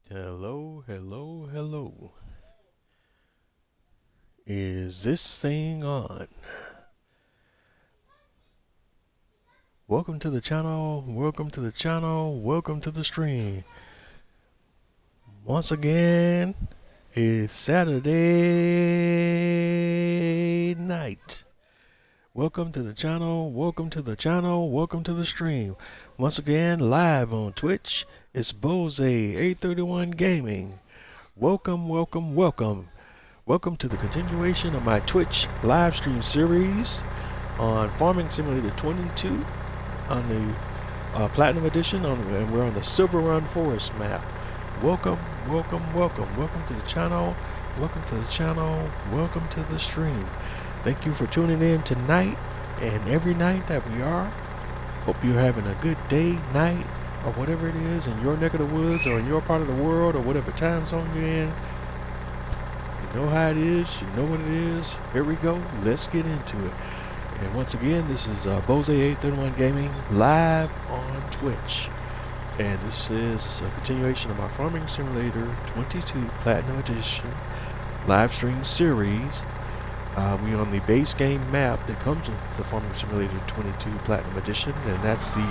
Hello, hello, hello. Is this thing on? Welcome to the channel, welcome to the channel, welcome to the stream. Once again, it's Saturday night. Welcome to the channel, welcome to the channel, welcome to the stream. Once again, live on Twitch, it's Bose831 Gaming. Welcome, welcome, welcome. Welcome to the continuation of my Twitch live stream series on Farming Simulator 22 on the Platinum Edition, and we're on the SILVERRUN Forest map. Welcome, welcome, welcome. Welcome to the channel. Welcome to the channel. Welcome to the stream. Thank you for tuning in tonight and every night that we are. Hope you're having a good day, night, or whatever it is in your neck of the woods or in your part of the world or whatever time zone you're in. You know how it is, you know what it is. Here we go, let's get into it. And once again, this is Bose831 Gaming live on Twitch. And this is a continuation of my Farming Simulator 22 Platinum Edition live stream series. We're on the base game map that comes with the Farming Simulator 22 Platinum Edition, and that's the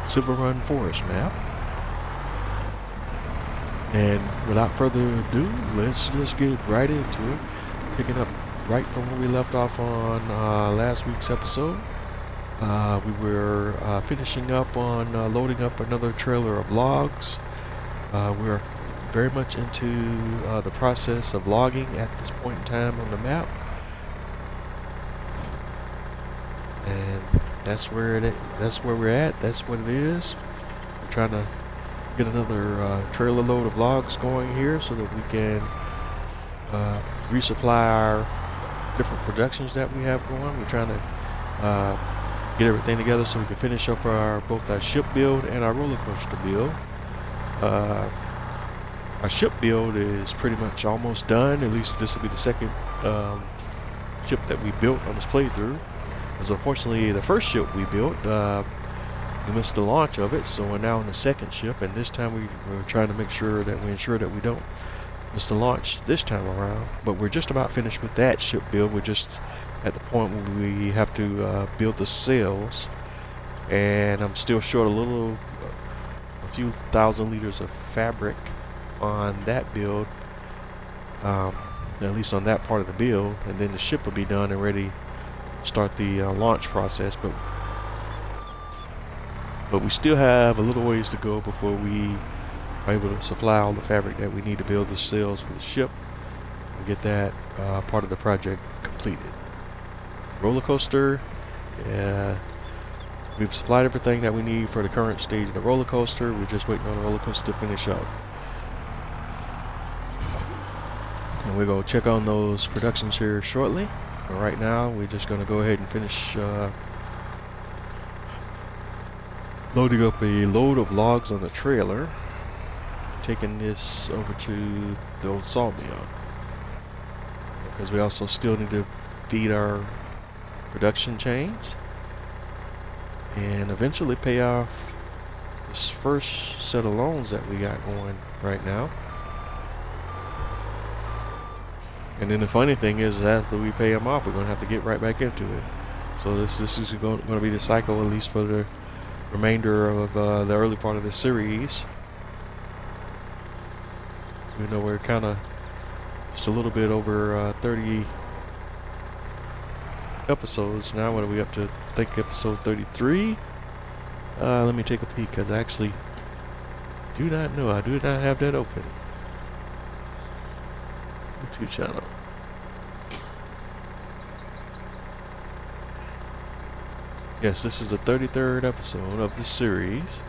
SILVERRUN Forest map. And without further ado, let's just get right into it. Picking up right from where we left off on last week's episode. We were finishing up on loading up another trailer of logs. We're very much into the process of logging at this point in time on the map. And that's where we're at. That's what it is. We're trying to get another trailer load of logs going here so that we can resupply our different productions that we have going. We're trying to get everything together so we can finish up both our ship build and our roller coaster build. Our ship build is pretty much almost done. At least this will be the second ship that we built on this playthrough. Because unfortunately the first ship we built, we missed the launch of it, so we're now on the second ship, and this time we're trying to make sure that we ensure that we don't miss the launch this time around. But we're just about finished with that ship build. We're just at the point where we have to build the sails, and I'm still short a few thousand liters of fabric on that build, at least on that part of the build, and then the ship will be done and ready to start the launch process. But we still have a little ways to go before we are able to supply all the fabric that we need to build the sails for the ship and get that part of the project completed. Roller coaster, we've supplied everything that we need for the current stage of the roller coaster. We're just waiting on the roller coaster to finish up. And we're going to check on those productions here shortly. But right now, we're just going to go ahead and finish loading up a load of logs on the trailer, taking this over to the old sawmill, because we also still need to feed our production chains and eventually pay off this first set of loans that we got going right now. And then the funny thing is, after we pay them off, we're going to have to get right back into it. So this is going to be the cycle, at least for the remainder of the early part of the series. Even though we're kind of just a little bit over 30 episodes now. What are we up to? I think episode 33. Let me take a peek, because I actually do not know. I do not have that open. YouTube channel. Yes, this is the 33rd episode of the series.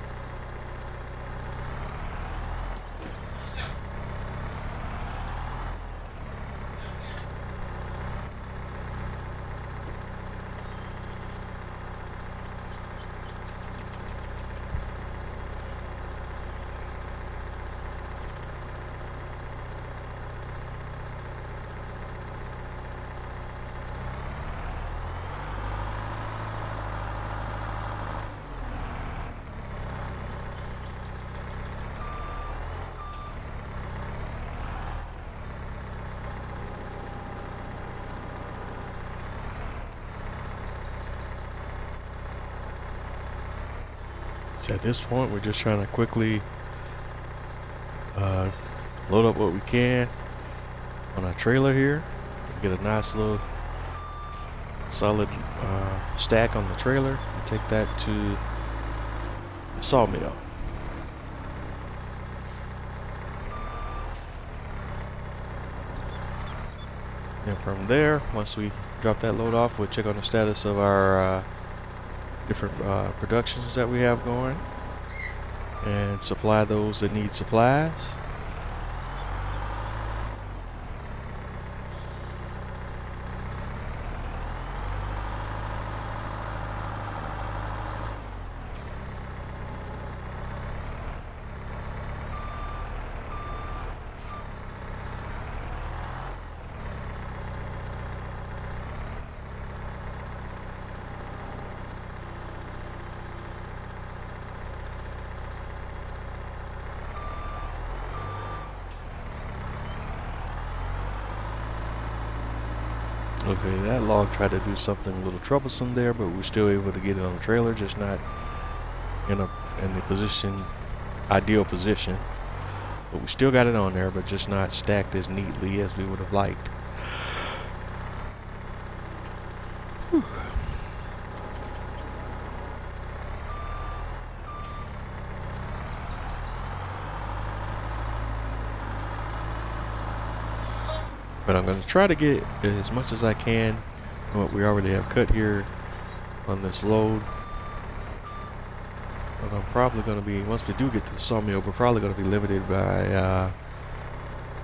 So at this point, we're just trying to quickly load up what we can on our trailer here. Get a nice little solid stack on the trailer and take that to the sawmill. And from there, once we drop that load off, we'll check on the status of our different productions that we have going and supply those that need supplies. Okay, that log tried to do something a little troublesome there, but we're still able to get it on the trailer, just not in the position, ideal position. But we still got it on there, but just not stacked as neatly as we would have liked. Whew. But I'm going to try to get as much as I can what we already have cut here on this load. But I'm probably going to be, once we do get to the sawmill, we're probably going to be limited by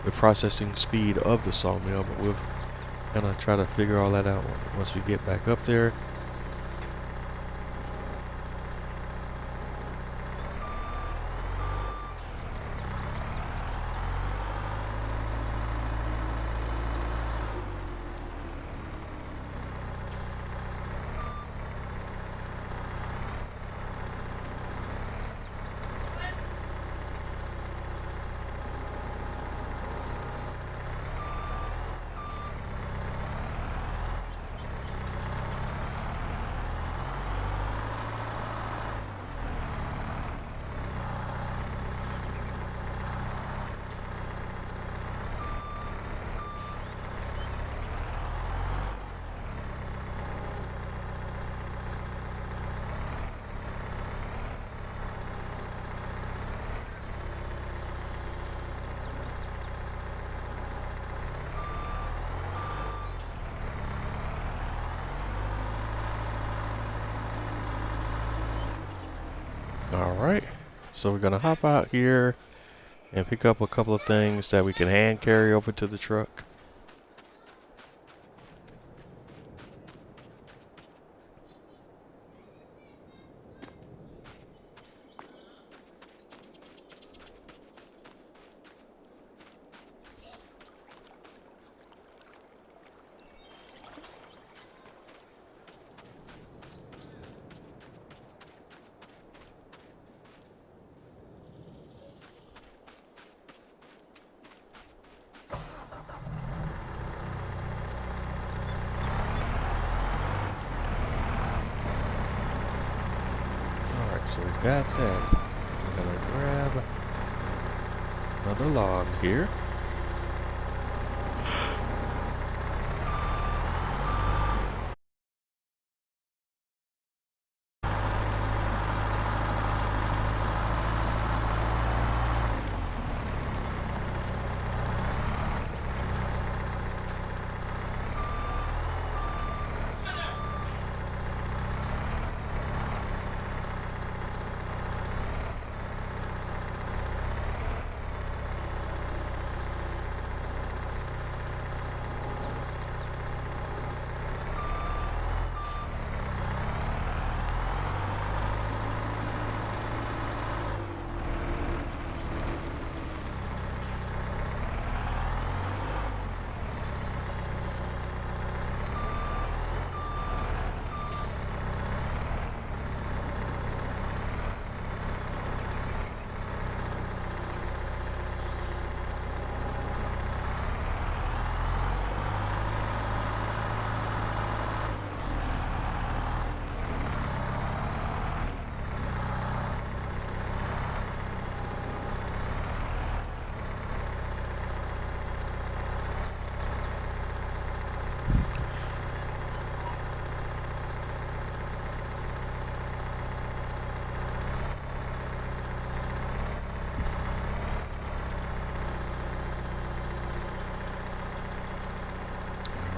the processing speed of the sawmill. But we're going to try to figure all that out once we get back up there. Alright, so we're gonna hop out here and pick up a couple of things that we can hand carry over to the truck. So we got that. I'm gonna grab another log here.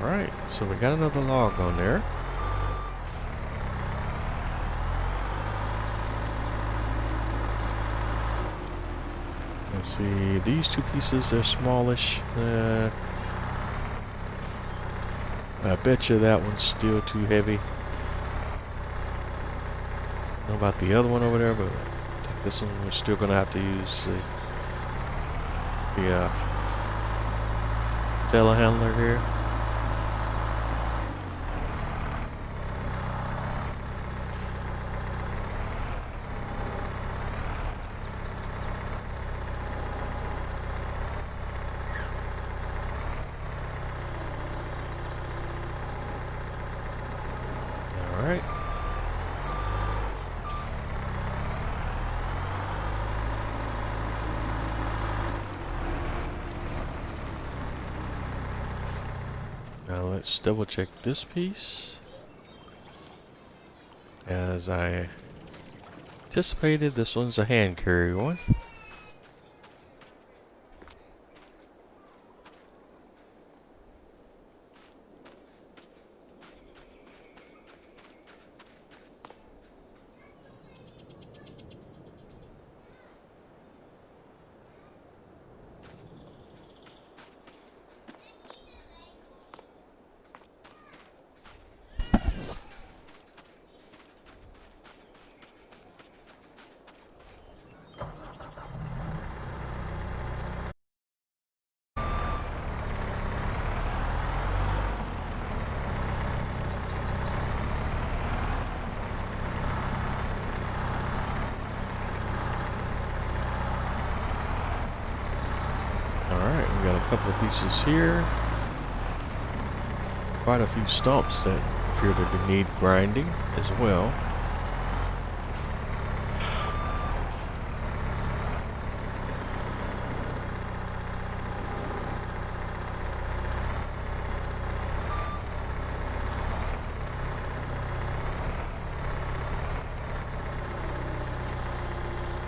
Alright, so we got another log on there. Let's see, these two pieces, they're smallish. I bet you that one's still too heavy. I don't know about the other one over there, but I think this one we're still going to have to use the telehandler here. Alright. Now let's double check this piece. As I anticipated, this one's a hand carry one. Alright, we got a couple of pieces here. Quite a few stumps that appear to need grinding as well.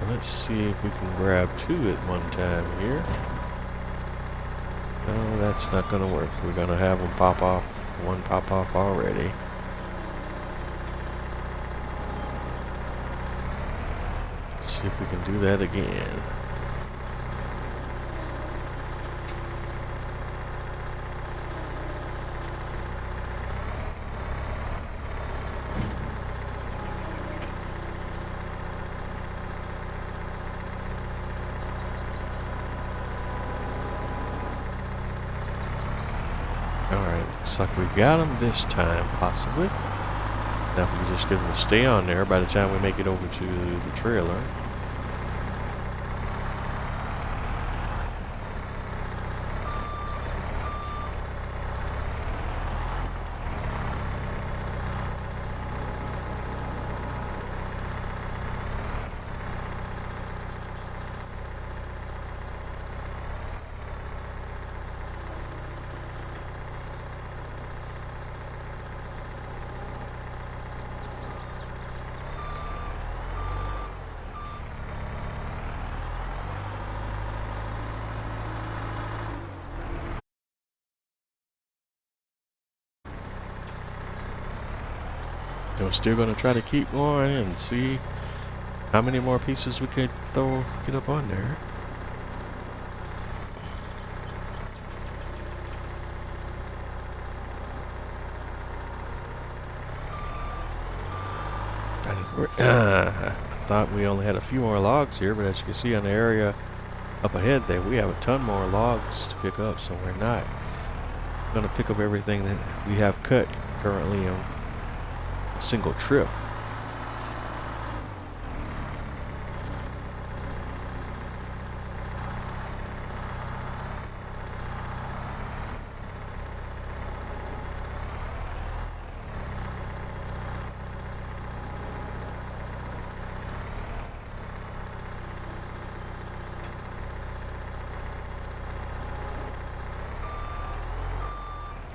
Let's see if we can grab two at one time here. No, that's not going to work. We're going to have them pop off. One pop off already. Let's see if we can do that again. Alright, looks like we got them this time, possibly. Now if we can just get them to stay on there by the time we make it over to the trailer. And we're still going to try to keep going and see how many more pieces we could get up on there. I thought we only had a few more logs here, but as you can see on the area up ahead there, we have a ton more logs to pick up, so we're not going to pick up everything that we have cut currently on a single trip.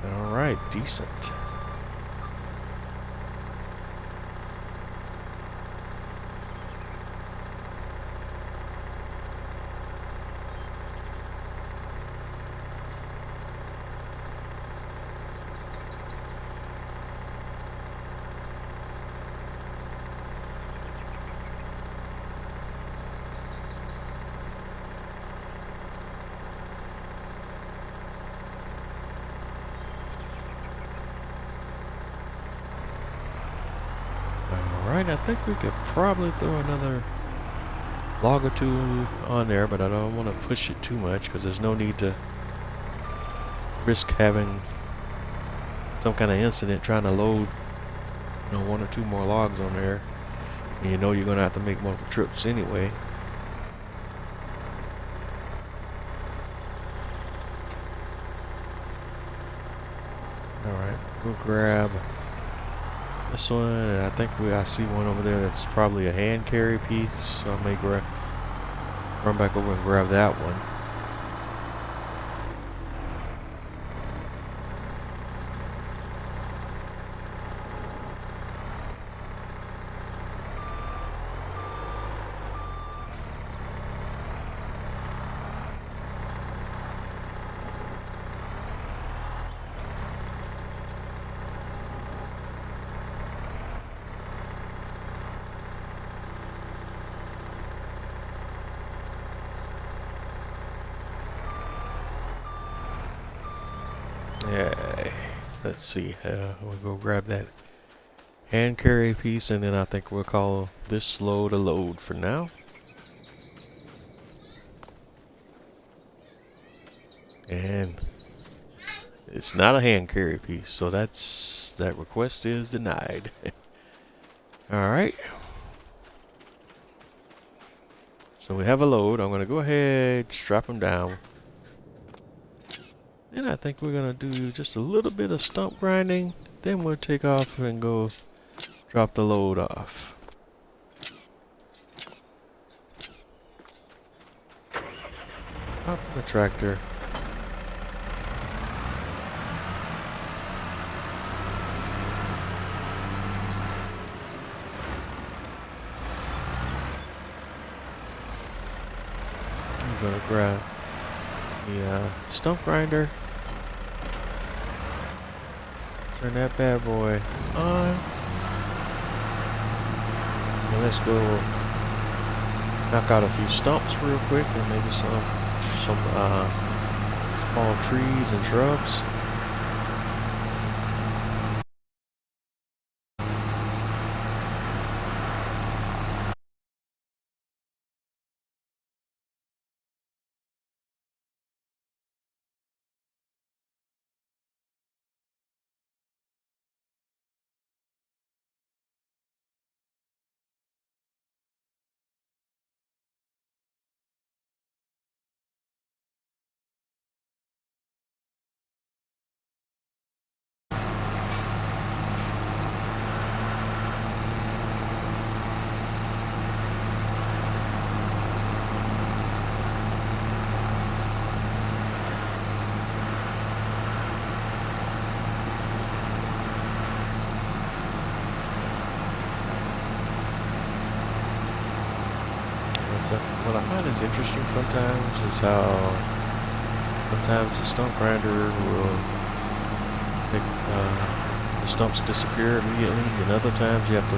All right, decent. Alright, I think we could probably throw another log or two on there, but I don't want to push it too much because there's no need to risk having some kind of incident trying to load, you know, one or two more logs on there. And you know you're going to have to make multiple trips anyway. Alright, we'll grab this one, and I think I see one over there that's probably a hand carry piece, so I may run back over and grab that one. Yeah, let's see. We'll go grab that hand carry piece, and then I think we'll call this load a load for now. And it's not a hand carry piece, so that request is denied. All right. So we have a load. I'm gonna go ahead, strap them down. And I think we're gonna do just a little bit of stump grinding. Then we'll take off and go drop the load off. Hop in the tractor. I'm gonna grab the stump grinder. Turn that bad boy on. And let's go knock out a few stumps real quick, and maybe some small trees and shrubs. So what I find is interesting sometimes is how sometimes the stump grinder will make the stumps disappear immediately, and other times you have to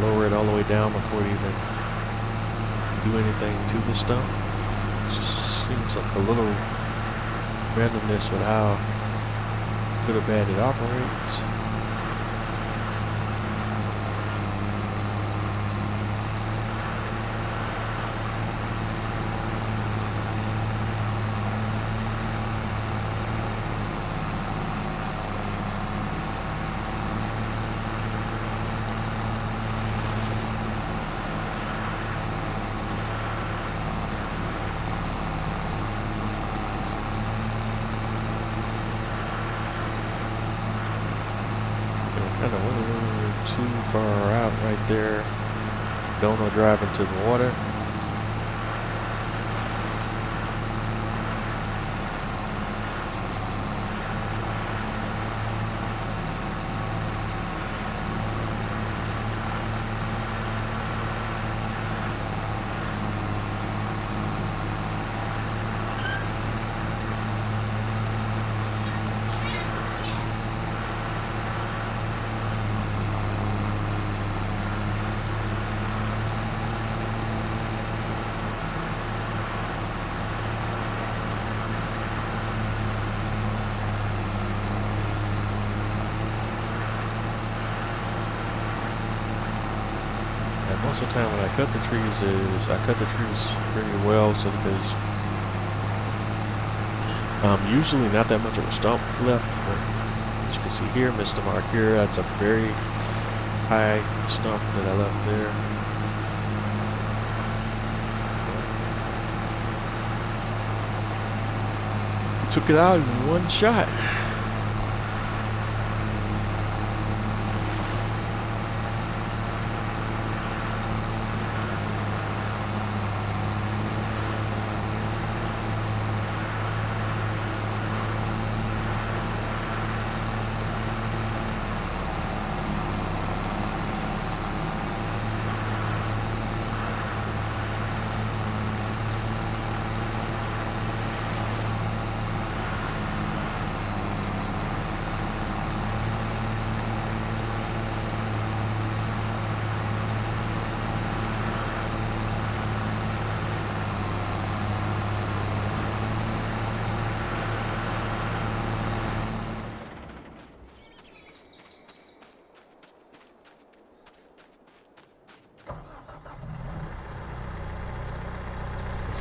lower it all the way down before you even do anything to the stump. It just seems like a little randomness with how good or bad it operates. Kind of went a little too far out right there. Don't want to drive into the water. most of the time when I cut the trees I cut the trees pretty well so that there's usually not that much of a stump left, but as you can see here, missed the mark here. That's a very high stump that I left there. Took it out in one shot.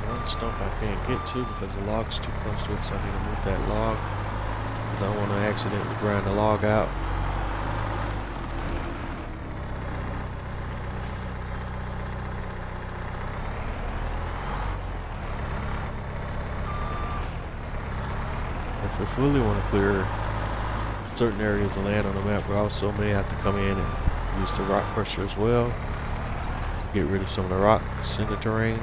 One stump I can't get to because the log's too close to it, so I need to move that log because I don't want to accidentally grind the log out. If we fully want to clear certain areas of land on the map, we also may have to come in and use the rock crusher as well. Get rid of some of the rocks in the terrain.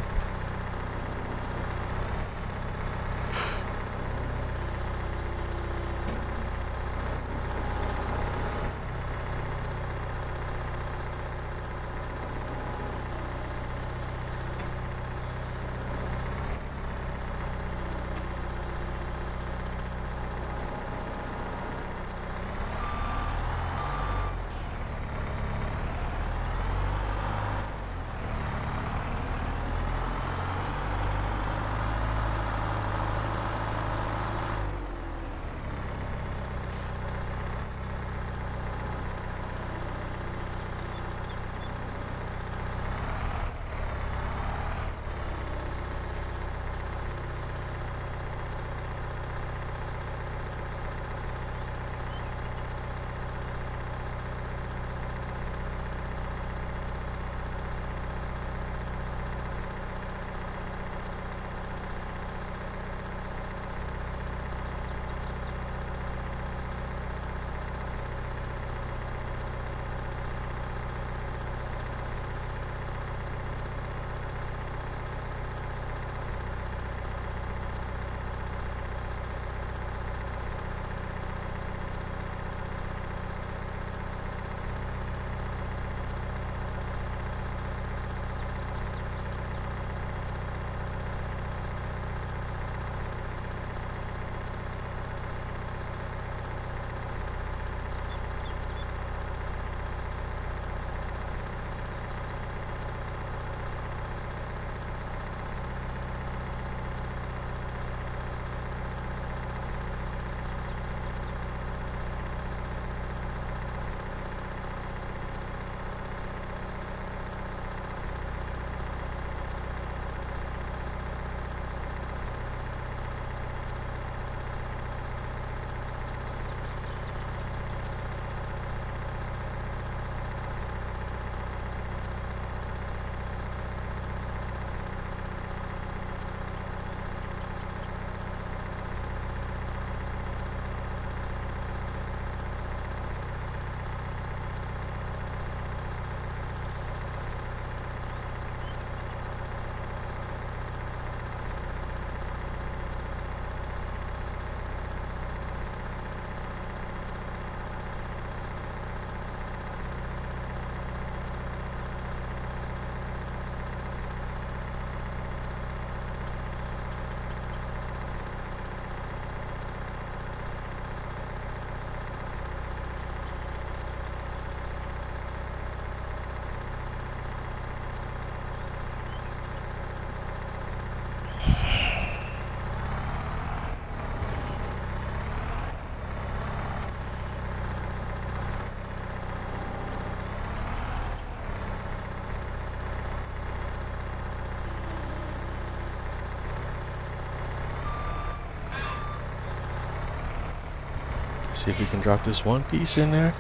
See if we can drop this one piece in there.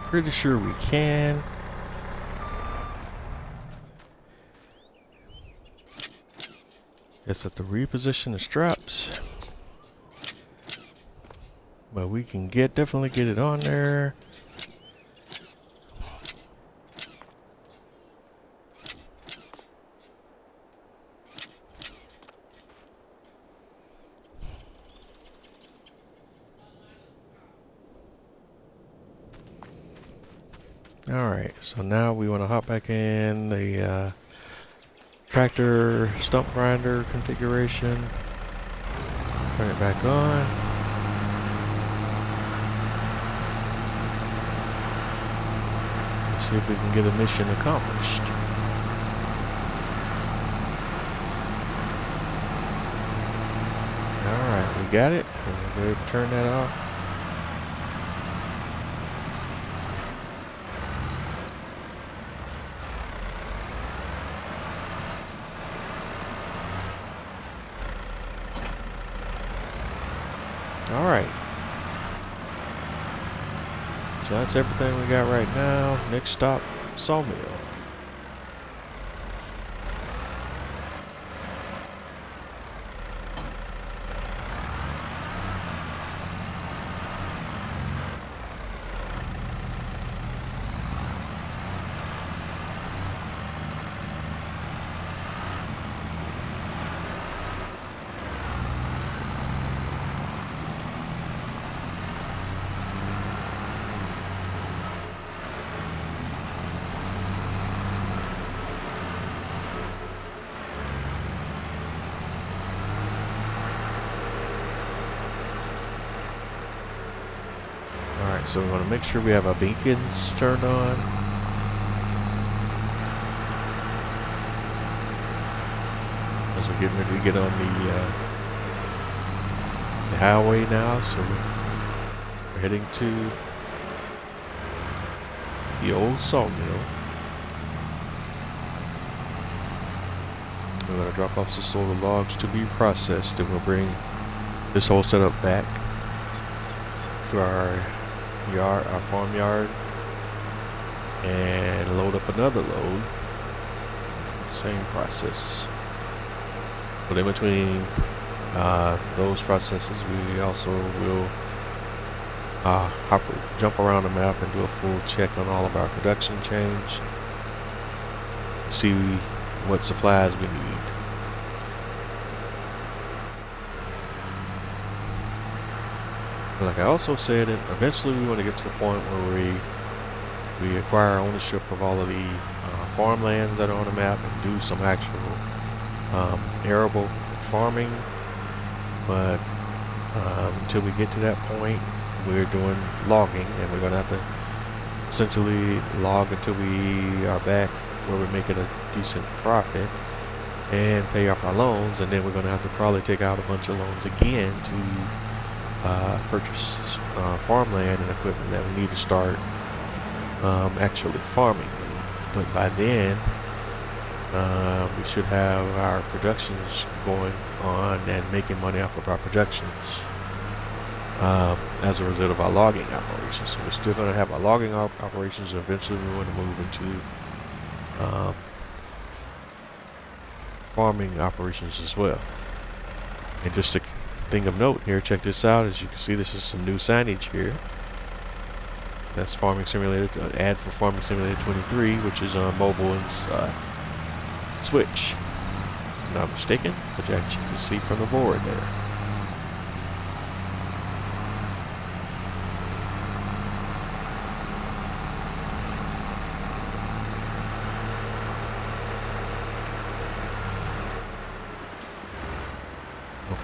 Pretty sure we can. Just have to reposition the straps. But we can definitely get it on there. Alright, so now we want to hop back in the tractor stump grinder configuration. Turn it back on. Let's see if we can get a mission accomplished. Alright, we got it. We'll go ahead and turn that off. Alright. So that's everything we got right now. Next stop, sawmill. Alright, so we want to make sure we have our beacons turned on. As we're getting ready to get on the highway now, so we're heading to the old sawmill. We're going to drop off some solar logs to be processed, and we'll bring this whole setup back to our yard, our farmyard, and load up another load. Same process. But in between those processes, we also will jump around the map and do a full check on all of our production chains. See what supplies we need. Like I also said, eventually we want to get to the point where we acquire ownership of all of the farmlands that are on the map and do some actual arable farming. But until we get to that point, we're doing logging, and we're going to have to essentially log until we are back where we're making a decent profit and pay off our loans, and then we're going to have to probably take out a bunch of loans again to purchase farmland and equipment that we need to start actually farming. But by then we should have our productions going on and making money off of our productions as a result of our logging operations. So we're still going to have our logging operations, and eventually we want to move into farming operations as well. And just a thing of note here, check this out. As you can see, this is some new signage here. That's Farming Simulator, ad for Farming Simulator 23, which is on mobile and Switch. If I'm not mistaken, but you can see from the board there.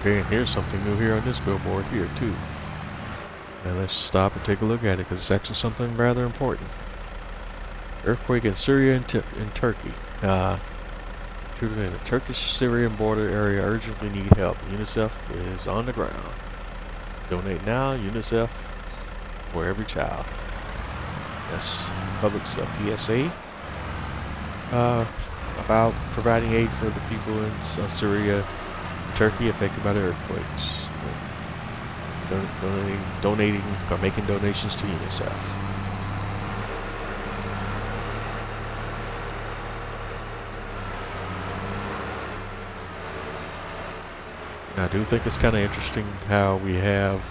Okay, and here's something new here on this billboard here too. Now let's stop and take a look at it, because it's actually something rather important. Earthquake in Syria and Turkey. Children in the Turkish-Syrian border area urgently need help. UNICEF is on the ground. Donate now, UNICEF for every child. That's Public's PSA about providing aid for the people in Syria, Turkey affected by the earthquakes. Donating or making donations to UNICEF. I do think it's kind of interesting how they have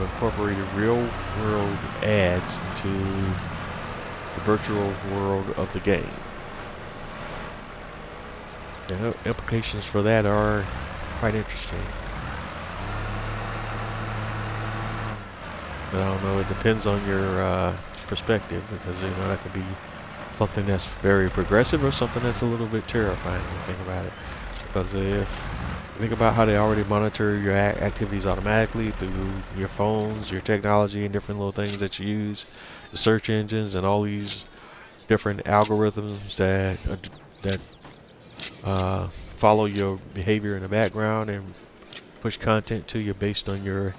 incorporated real world ads into the virtual world of the game. The implications for that are quite interesting. But I don't know, it depends on your perspective, because that could be something that's very progressive or something that's a little bit terrifying when you think about it. Because if you think about how they already monitor your activities automatically through your phones, your technology, and different little things that you use, the search engines, and all these different algorithms that follow your behavior in the background and push content to you based on your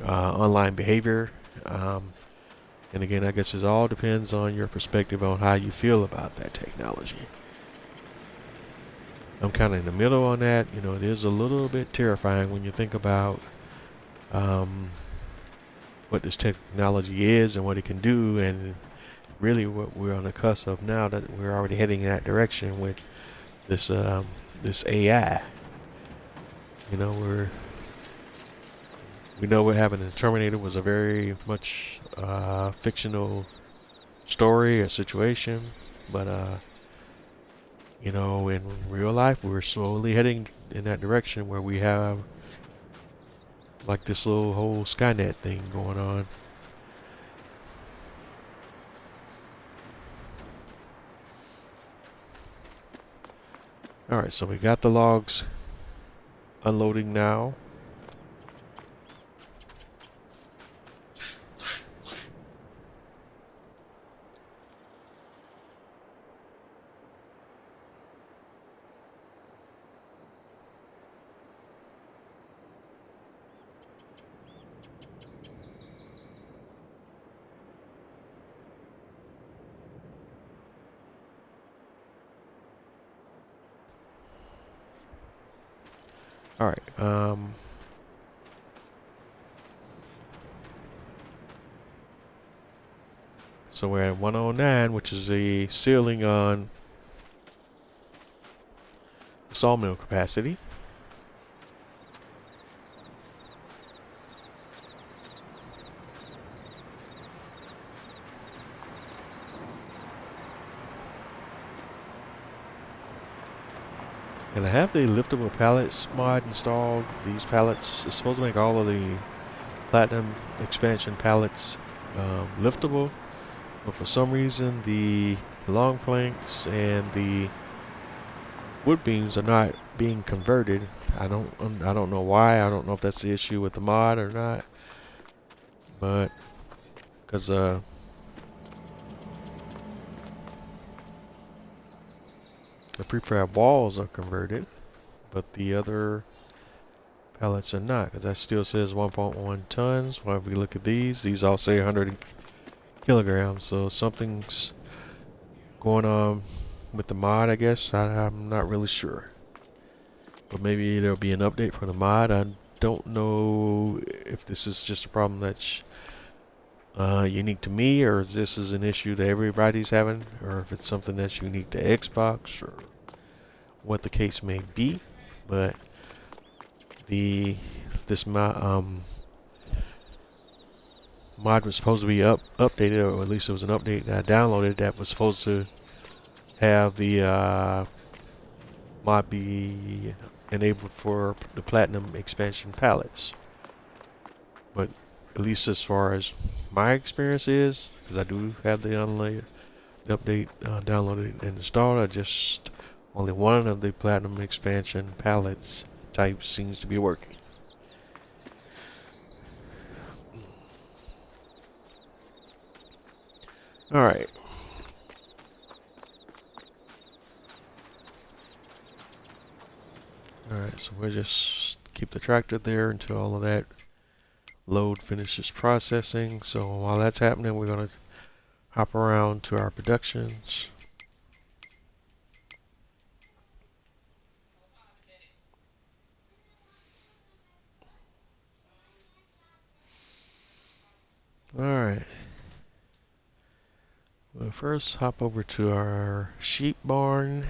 online behavior. And again, I guess it all depends on your perspective on how you feel about that technology. I'm kind of in the middle on that. It is a little bit terrifying when you think about what this technology is and what it can do, and really what we're on the cusp of now, that we're already heading in that direction with this AI. We know what happened in Terminator was a very much fictional story or situation, but in real life, we're slowly heading in that direction where we have like this little whole Skynet thing going on. Alright, so we got the logs unloading now. Alright, so we're at 109, which is the ceiling on sawmill capacity. And I have the liftable pallets mod installed. These pallets are supposed to make all of the platinum expansion pallets liftable, but for some reason the long planks and the wood beams are not being converted. I don't know why. I don't know if that's the issue with the mod or not, but because the prefab walls are converted, but the other pallets are not, because that still says 1.1 tons. Well, if we look at these all say 100 kilograms, so something's going on with the mod, I guess. I'm not really sure, but maybe there'll be an update for the mod. I don't know if this is just a problem that's unique to me, or if this is an issue that everybody's having, or if it's something that's unique to Xbox, or what the case may be. But this mod was supposed to be updated, or at least it was an update that I downloaded that was supposed to have the mod be enabled for the platinum expansion pallets. But at least as far as my experience is, because I do have the update downloaded and installed, just only one of the platinum expansion pallets types seems to be working. Alright. Alright, so we'll just keep the tractor there until all of that load finishes processing. So while that's happening, we're going to hop around to our productions. Alright. We'll first hop over to our sheep barn.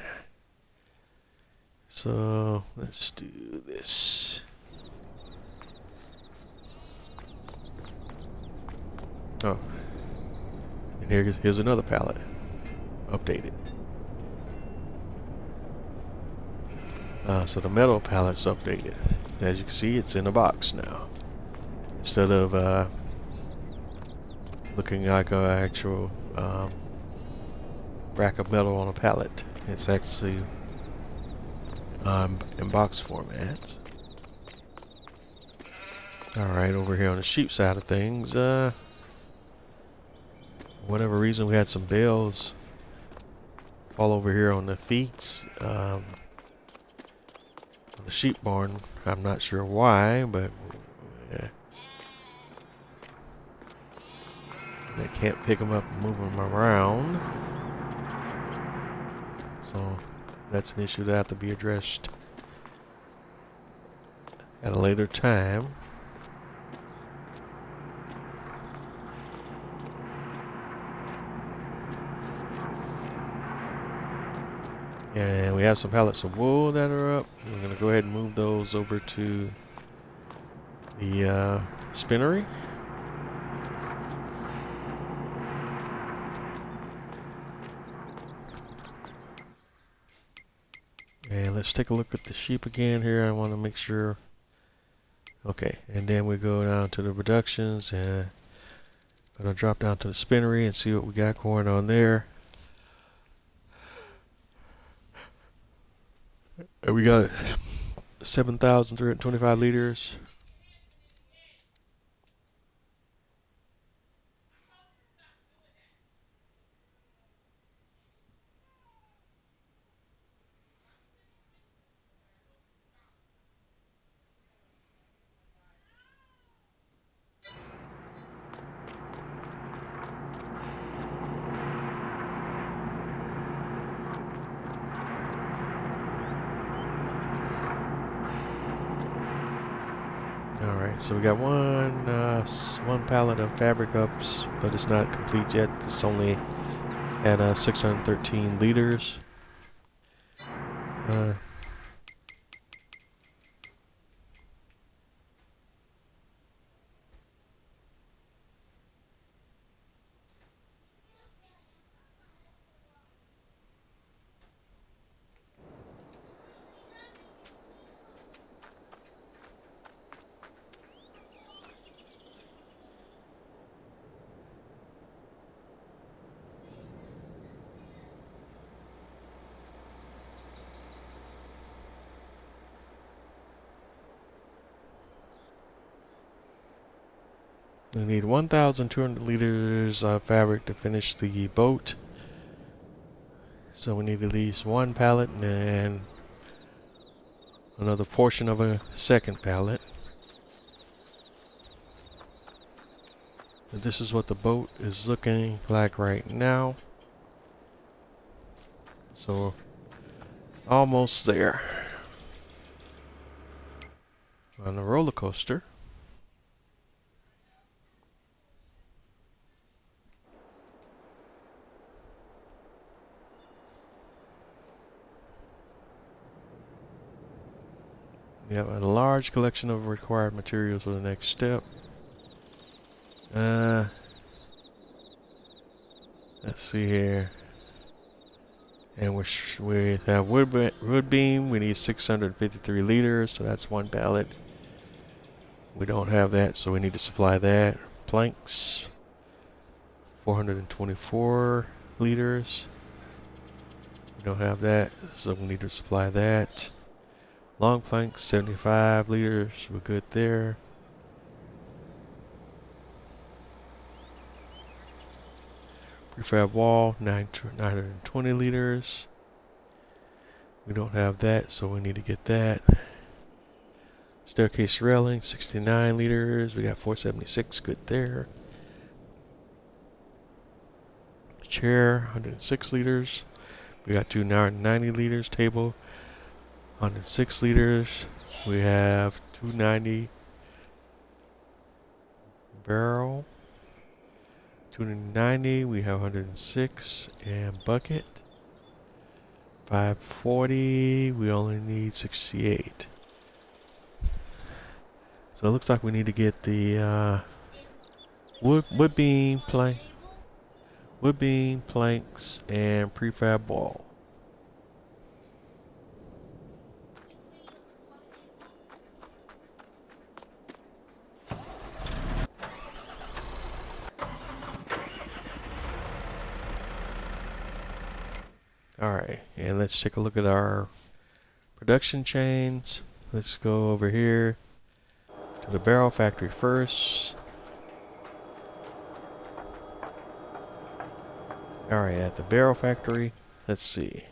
So let's do this. Oh, and here's another pallet, updated. So the metal pallet's updated. As you can see, it's in a box now. Instead of looking like an actual rack of metal on a pallet, it's actually in box formats. Alright, over here on the sheep side of things, for whatever reason we had some bales fall over here on the feet, on the sheep barn. I'm not sure why, but yeah. They can't pick them up and move them around. So that's an issue that have to be addressed at a later time. And we have some pallets of wool that are up. We're going to go ahead and move those over to the spinnery. And let's take a look at the sheep again here. I want to make sure. Okay, and then we go down to the reductions and I'm going to drop down to the spinnery and see what we got going on there. And we got 7,325 liters. Alright, so we got one pallet of fabric ups, but it's not complete yet. It's only at 613 liters. We need 1,200 liters of fabric to finish the boat. So we need at least one pallet and another portion of a second pallet. And this is what the boat is looking like right now. So almost there. On the roller coaster. We have a large collection of required materials for the next step. Let's see here. And we have wood beam. We need 653 liters, so that's one pallet. We don't have that, so we need to supply that. Planks, 424 liters. We don't have that, so we need to supply that. Long planks, 75 liters. We're good there. Prefab wall, 920 liters. We don't have that, so we need to get that. Staircase railing, 69 liters. We got 476, good there. Chair, 106 liters. We got 290 liters. Table, 106 liters. We have 290 barrel. 290, we have 106, and bucket 540, we only need 68. So it looks like we need to get the wood beam planks and prefab wall. Alright, and let's take a look at our production chains. Let's go over here to the barrel factory first. Alright, at the barrel factory, let's see.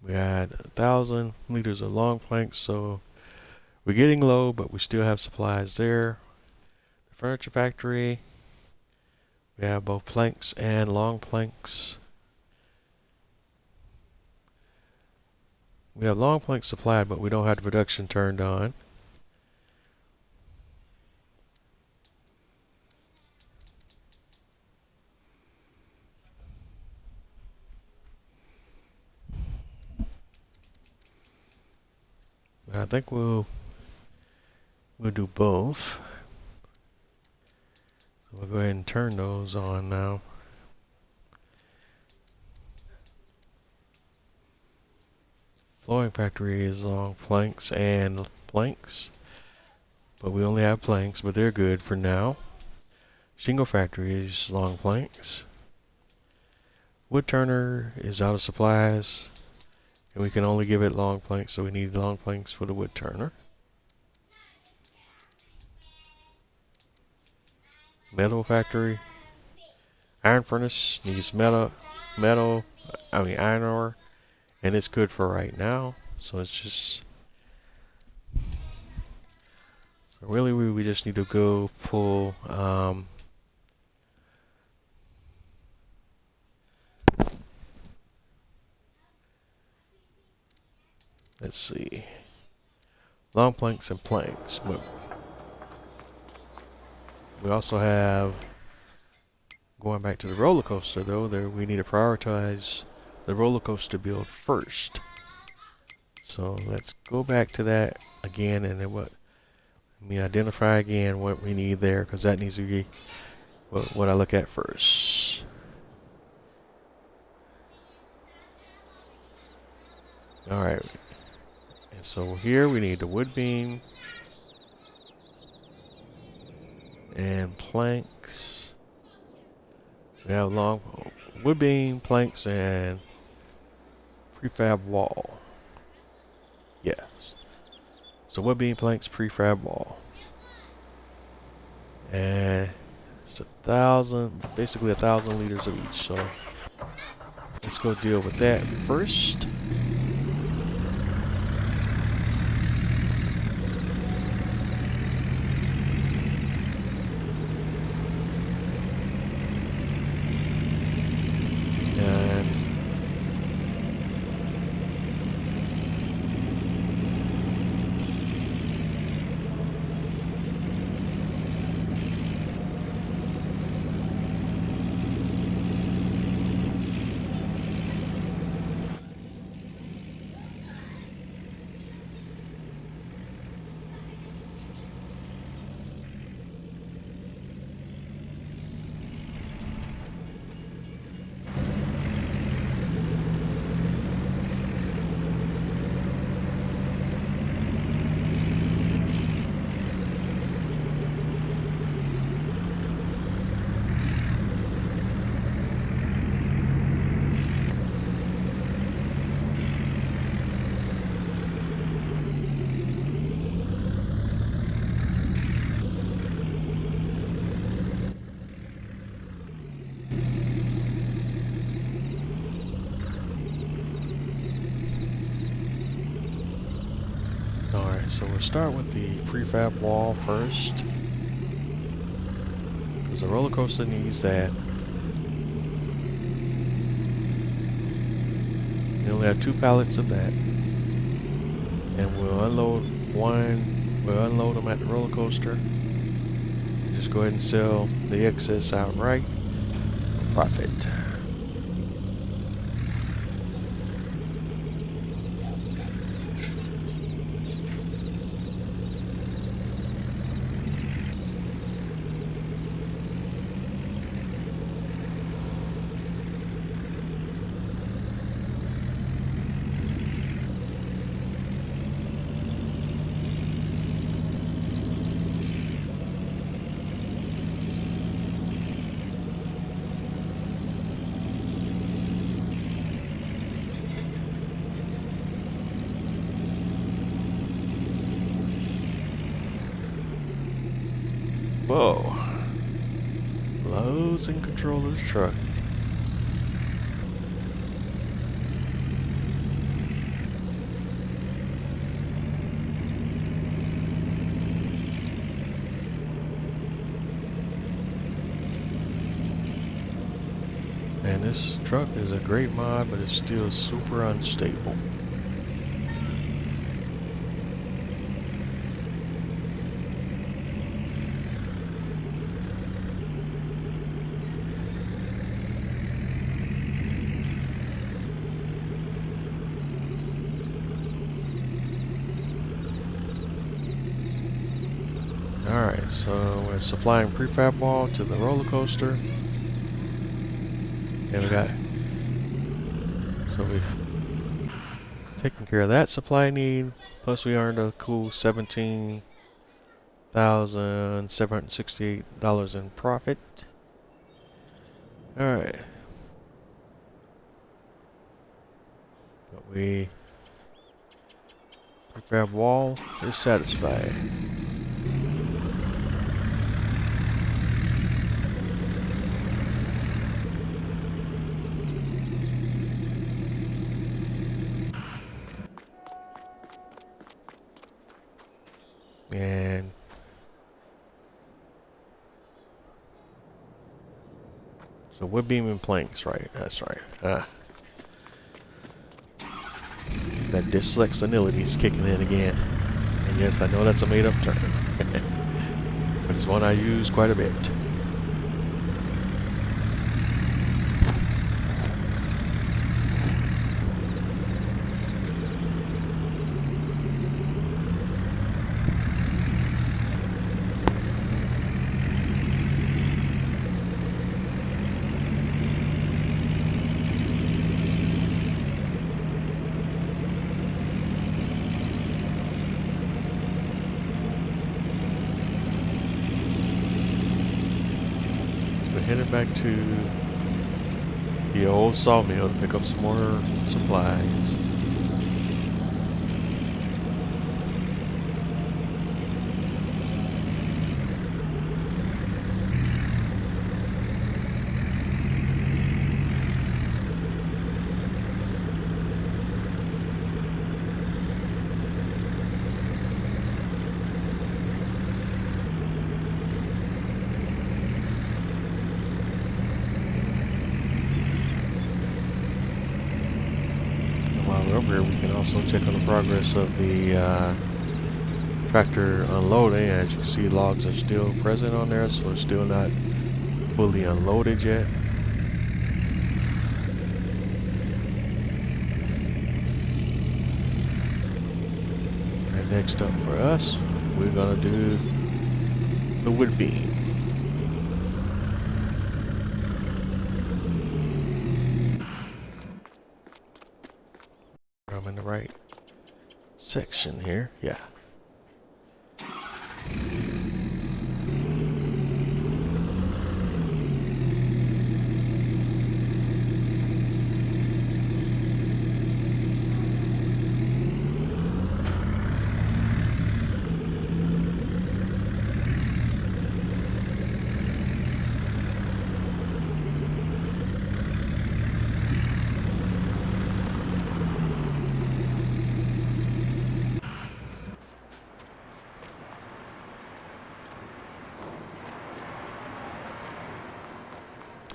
We had 1,000 liters of long planks, so we're getting low, but we still have supplies there. The furniture factory, we have both planks and long planks. We have long planks supplied, but we don't have the production turned on. I think we'll do both. We'll go ahead and turn those on now. Flooring factory is long planks and planks, but we only have planks, but they're good for now. Shingle factory is long planks. Wood turner is out of supplies, and we can only give it long planks, so we need long planks for the wood turner. Metal factory. Iron furnace needs iron ore, and it's good for right now. So it's just, so really we just need to go pull let's see, long planks and planks, but we also have, going back to the roller coaster though, there we need to prioritize the roller coaster build first. So let's go back to that again, and then let me identify again what we need there, because that needs to be what I look at first. Alright, and so here we need the wood beam and planks. We have long wood beam, planks, and prefab wall. Yes. So wood beam, planks, prefab wall. And it's basically 1,000 liters of each. So let's go deal with that first. So we'll start with the prefab wall first, because the roller coaster needs that. We only have 2 pallets of that, and we'll unload one We'll unload them at the roller coaster. Just go ahead and sell the excess outright for profit. Whoa. Losing control of the truck. And this truck is a great mod, but it's still super unstable. Alright, so we're supplying prefab wall to the roller coaster. And we got, so we've taken care of that supply need, plus we earned a cool $17,768 in profit. Alright. But prefab wall is satisfied. And so wood beam and planks, right? That's right. That dyslexionality is kicking in again. And yes, I know that's a made-up term, but it's one I use quite a bit. Headed back to the old sawmill to pick up some more supplies. While we're over here, we can also check on the progress of the tractor unloading. As you can see, logs are still present on there, so it's still not fully unloaded yet. And next up for us, we're gonna do the wood beam. I'm in the right section here, yeah.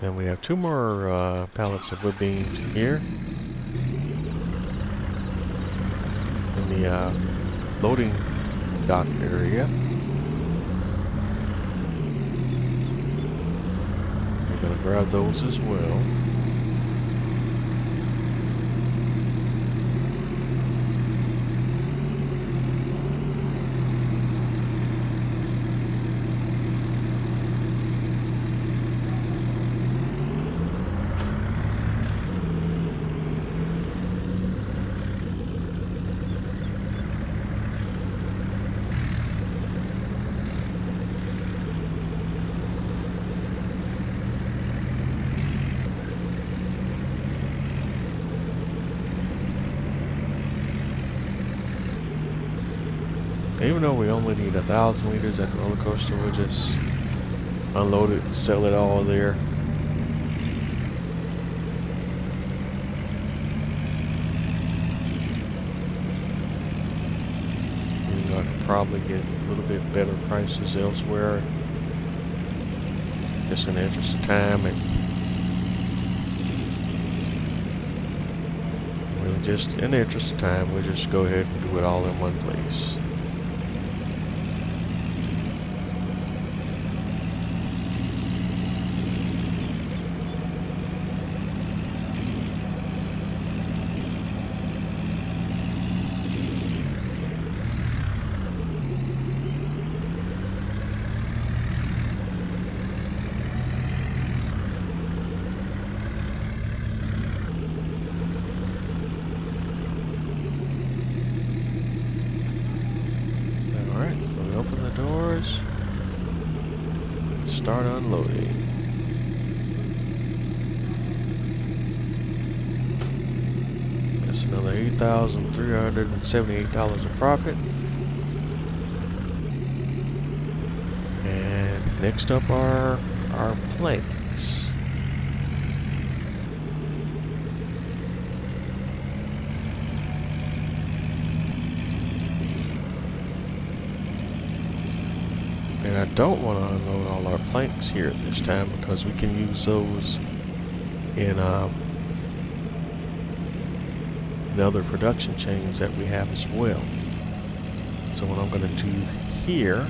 And we have two more pallets of wood beams here in the loading dock area. We're going to grab those as well. Even though we only need 1,000 liters at the roller coaster, we'll just unload it and sell it all there. Even though I could probably get a little bit better prices elsewhere, just in the interest of time, and really just in the interest of time, we'll just go ahead and do it all in one place. Open the doors, start unloading. That's another $8,378 in profit. And next up are our planks. And I don't want to unload all our planks here at this time because we can use those in other production chains that we have as well. So what I'm going to do here,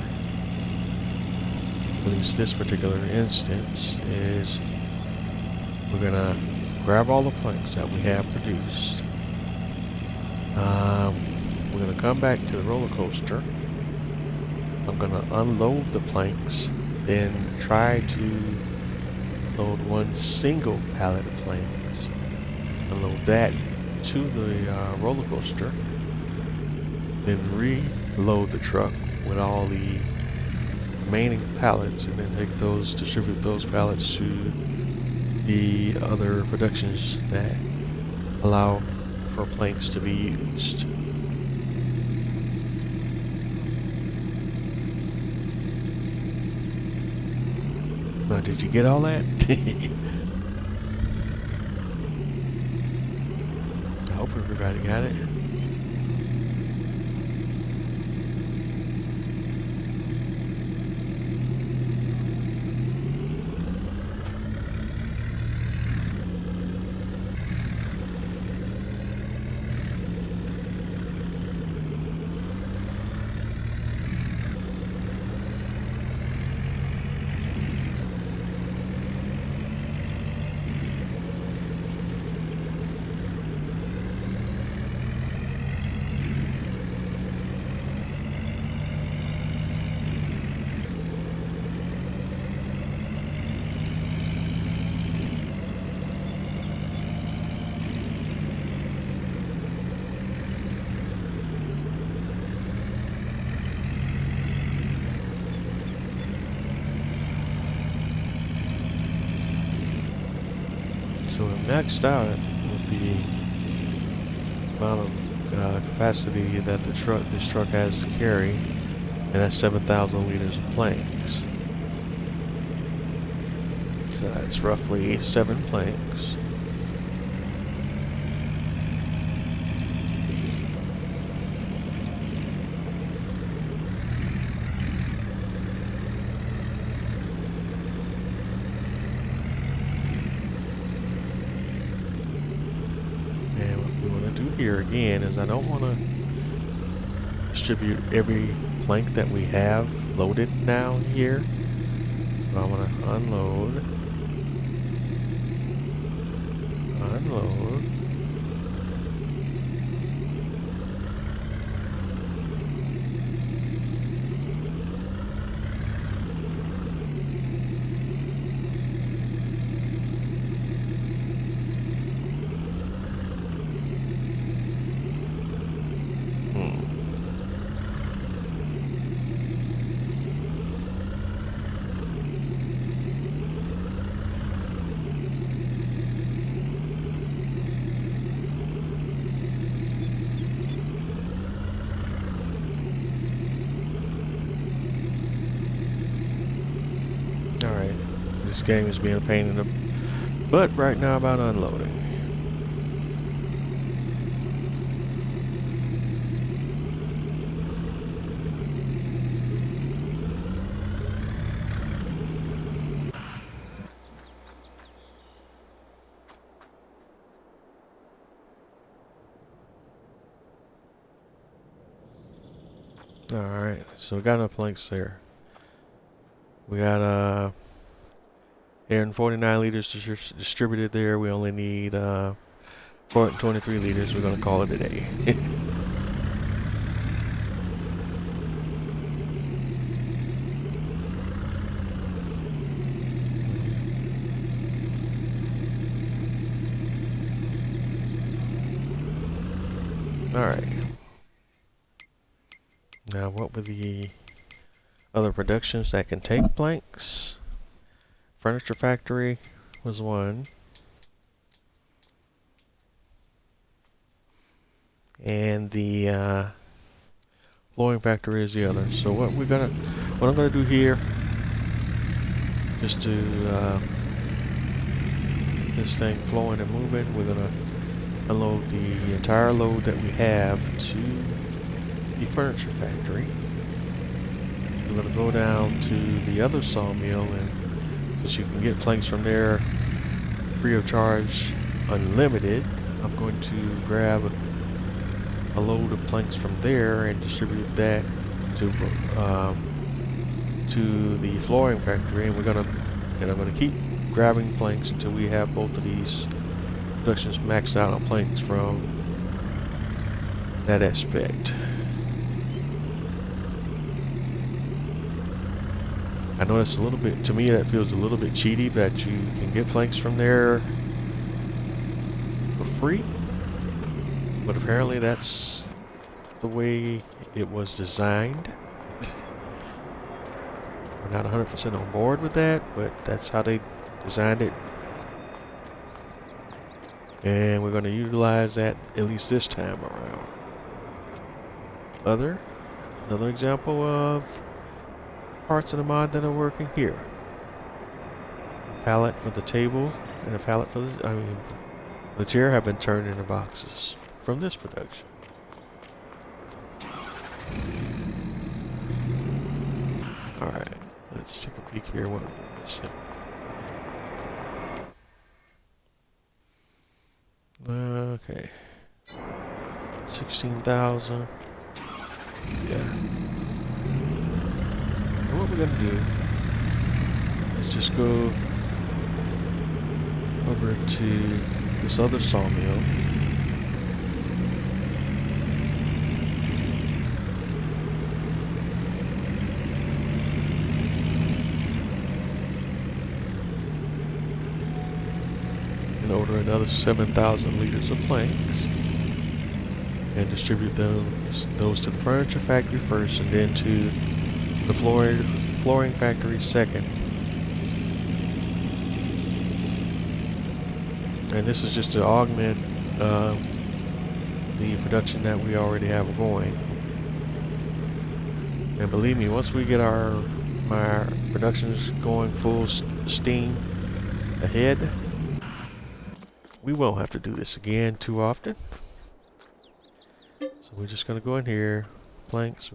at least this particular instance, is we're going to grab all the planks that we have produced. We're going to come back to the roller coaster. I'm going to unload the planks, then try to load one single pallet of planks, unload that to the roller coaster, then reload the truck with all the remaining pallets, and then distribute those pallets to the other productions that allow for planks to be used. Now, did you get all that? I hope everybody got it. So we're maxed out with the amount of capacity that this truck has to carry, and that's 7,000 liters of planks. So that's roughly 7 planks. Here again is I don't want to distribute every plank that we have loaded now here. So I'm going to unload. Alright, this game is being a pain in the butt right now about unloading. Alright, so we got enough planks there. We got 149 liters distributed there. We only need 423 liters. We're gonna call it a day. Alright. Now what were the other productions that can take planks? Furniture factory was one. And the flooring factory is the other. So what I'm gonna do here, just to get this thing flowing and moving, we're gonna unload the entire load that we have to the furniture factory. We're gonna go down to the other sawmill, and since you can get planks from there free of charge, unlimited, I'm going to grab a load of planks from there and distribute that to the flooring factory, and I'm gonna keep grabbing planks until we have both of these productions maxed out on planks from that aspect. I know it's a little bit, to me that feels a little bit cheaty that you can get planks from there for free, but apparently that's the way it was designed. We're not 100% on board with that, but that's how they designed it, and we're going to utilize that at least this time around. Another example of parts of the mod that are working here. A pallet for the table and a pallet for the chair have been turned into boxes from this production. Alright, let's take a peek here. What we're missing. Okay. 16,000. Yeah. What we're gonna do is just go over to this other sawmill. And order another 7,000 liters of planks and distribute those to the furniture factory first, and then to the flooring factory second. And this is just to augment the production that we already have going. And believe me, once we get my productions going full steam ahead, we won't have to do this again too often. So we're just gonna go in here, planks,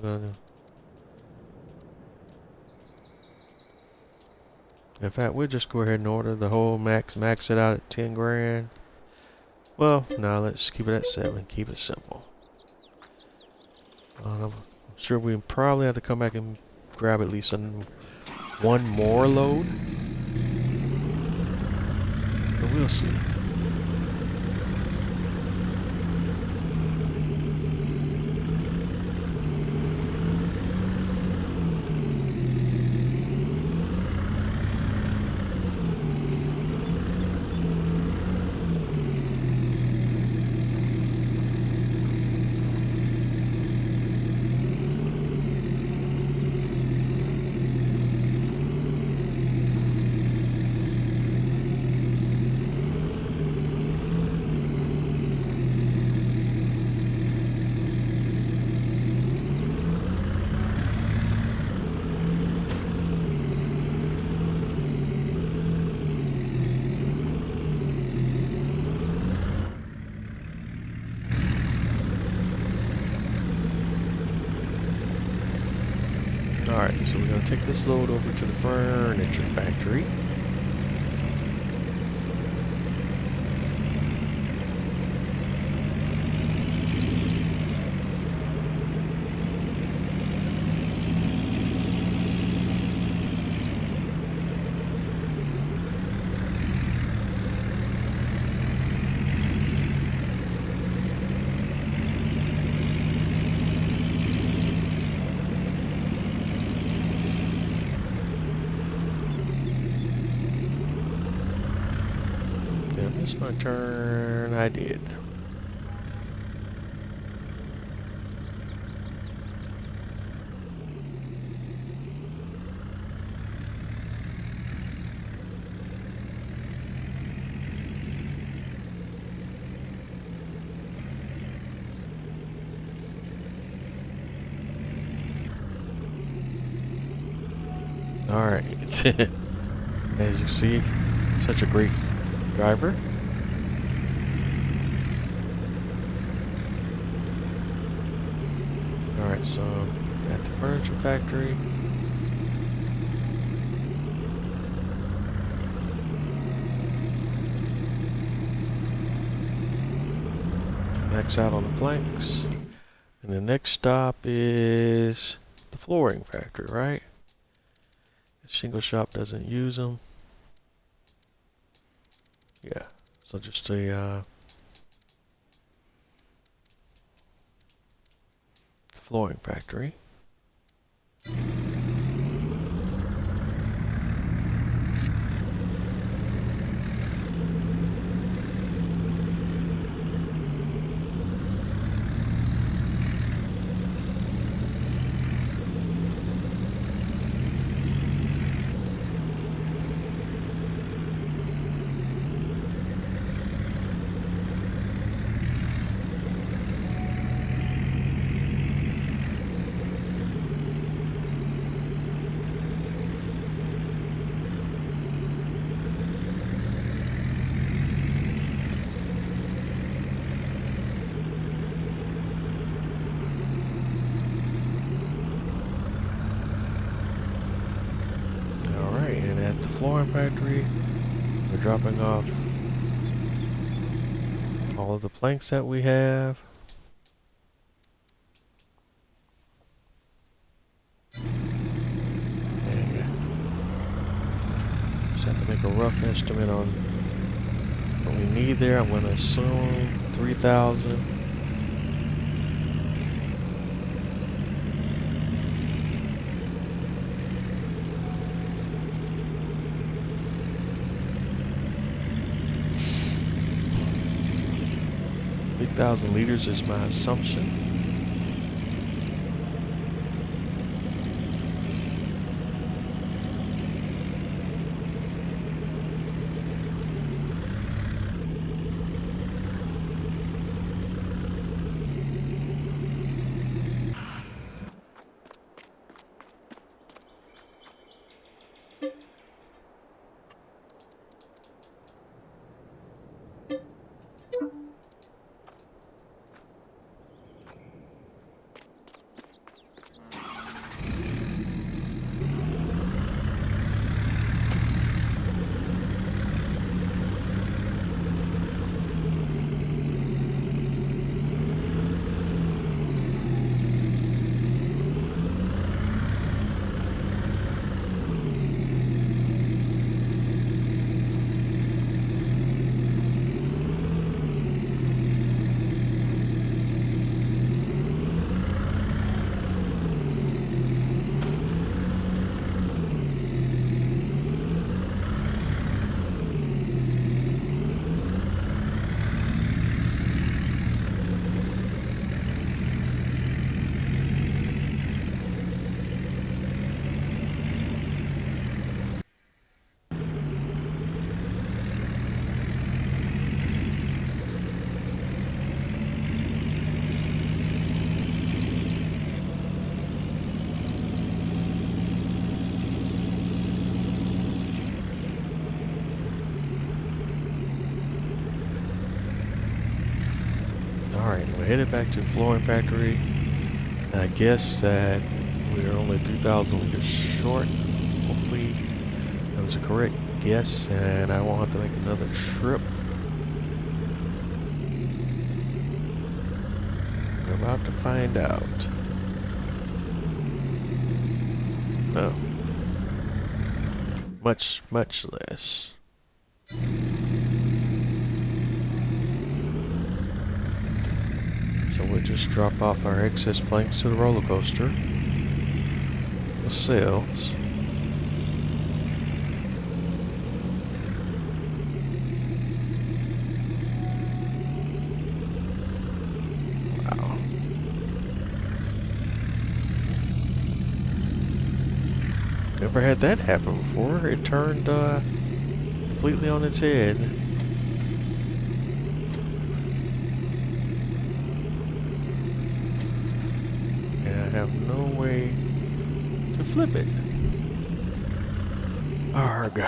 in fact, we'll just go ahead and order the whole max it out at 10 grand. Well, no, let's keep it at 7, keep it simple. Sure, we probably have to come back and grab at least one more load. But we'll see. Alright, so we're going to take this load over to the furniture factory. It's my turn. I did. All right. As you see, such a great driver. Alright, so at the furniture factory. Max out on the planks. And the next stop is the flooring factory, right? The shingle shop doesn't use them. Yeah, so just a flooring factory. At the flooring factory, we're dropping off all of the planks that we have. And just have to make a rough estimate on what we need there. I'm going to assume 3,000. Liters is my assumption. headed back to the flooring factory. I guess that we're only 3,000 liters short. Hopefully that was a correct guess and I won't have to make another trip. We're about to find out. Oh. Much less. So we'll just drop off our excess planks to the roller coaster. The sails. Wow. Never had that happen before. It turned completely on its head. And I have no way to flip it. Arg.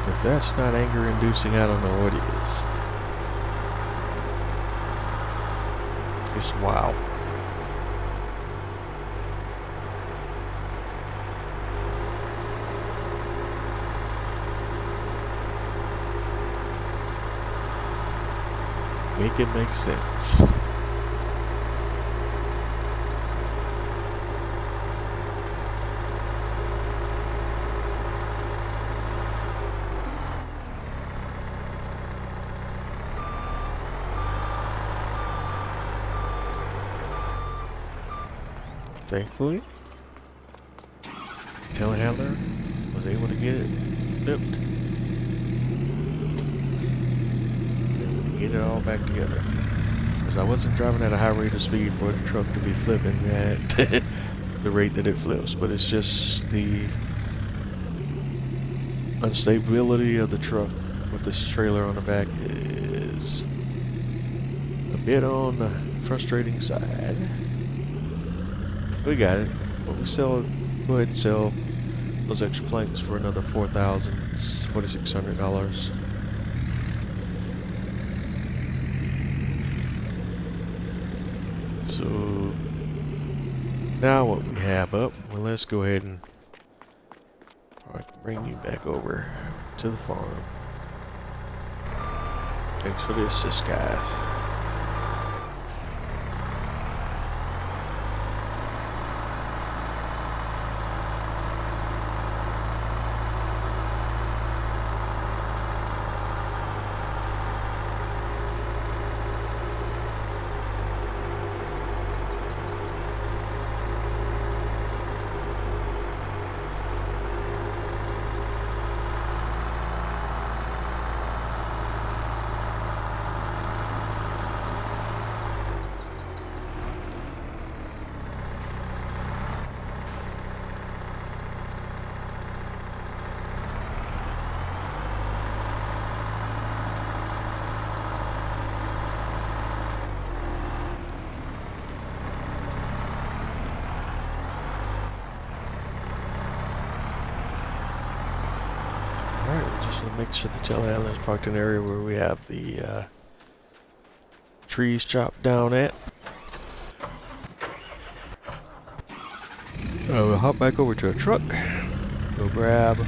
If that's not anger inducing, I don't know what is. Just wow. Make it make sense. Thankfully, telehandler was able to get it flipped and get it all back together. Because I wasn't driving at a high rate of speed for the truck to be flipping at the rate that it flips, but it's just the unstability of the truck with this trailer on the back is a bit on the frustrating side. We got it, but we go ahead and sell those extra planks for another $4,600. So now what we have up, well, let's go ahead and bring you back over to the farm. Thanks for the assist, guys. Just want to make sure the telehandler is parked in an area where we have the trees chopped down at. We'll hop back over to a truck. We'll grab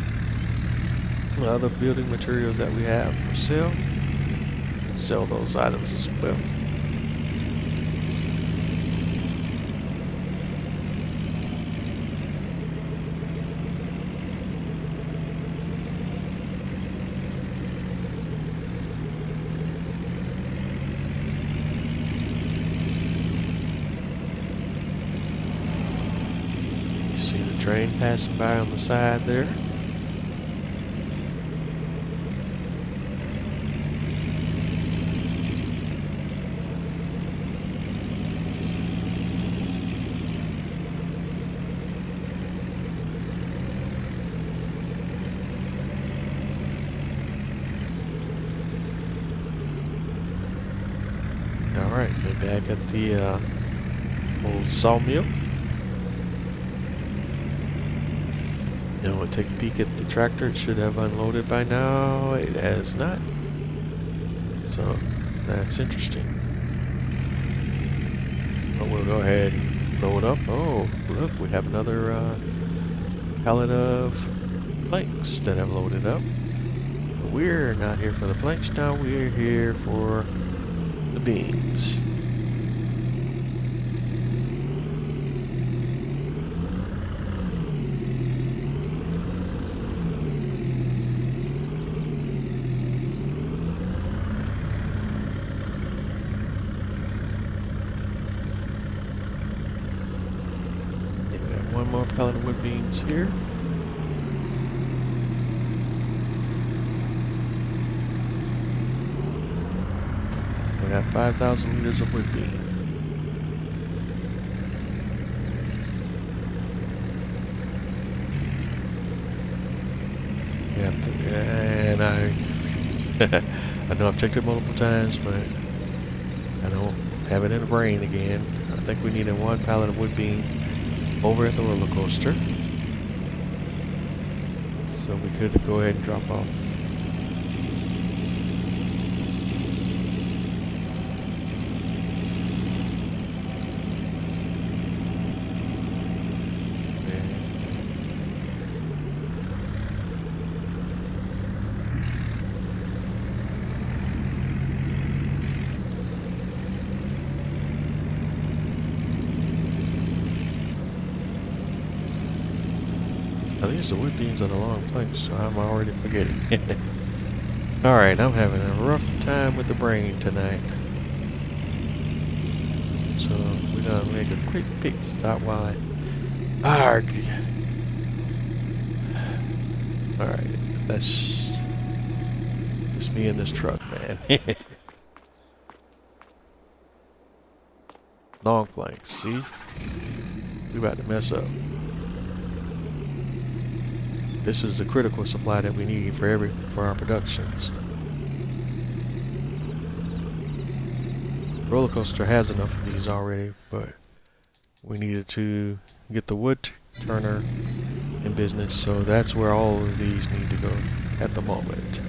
the other building materials that we have for sale and sell those items as well. See the train passing by on the side there. All right, Back at the old sawmill. Now we'll take a peek at the tractor. It should have unloaded by now. It has not. So that's interesting. But we'll go ahead and load up. Oh, look, we have another pallet of planks that have loaded up. But we're not here for the planks now. We're here for the beams. One more pallet of wood beams here. We got 5,000 liters of wood beam. Yeah, and I know I've checked it multiple times, but I don't have it in the brain again. I think we needed one pallet of wood beam over at the roller coaster, so we could go ahead and drop off. I think it's the wood beams on the long planks, so I'm already forgetting. Alright, I'm having a rough time with the brain tonight. So we're gonna make a quick pit stop while I argue. Alright, that's just me in this truck, man. Long planks, see? We about to mess up. This is the critical supply that we need for our productions. Roller coaster has enough of these already, but we needed to get the wood turner in business, so that's where all of these need to go at the moment.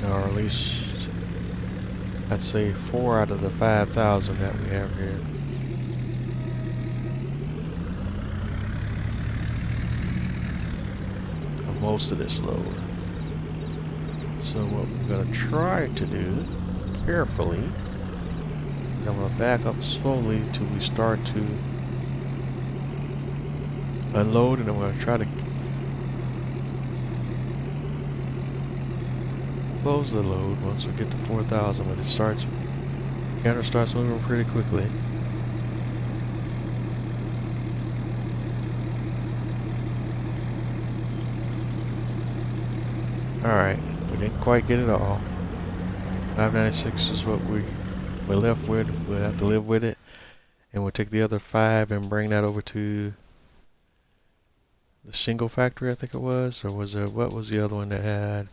Or at least I'd say 4 out of the 5,000 that we have here. For most of this load. So what we're going to try to do carefully is I'm going to back up slowly till we start to unload, and I'm going to try to close the load once we get to 4,000, but the counter starts moving pretty quickly. Alright, we didn't quite get it all. 596 is what we're left with. We'll have to live with it, and we'll take the other 5 and bring that over to the shingle factory, I think it was, or was it, what was the other one that had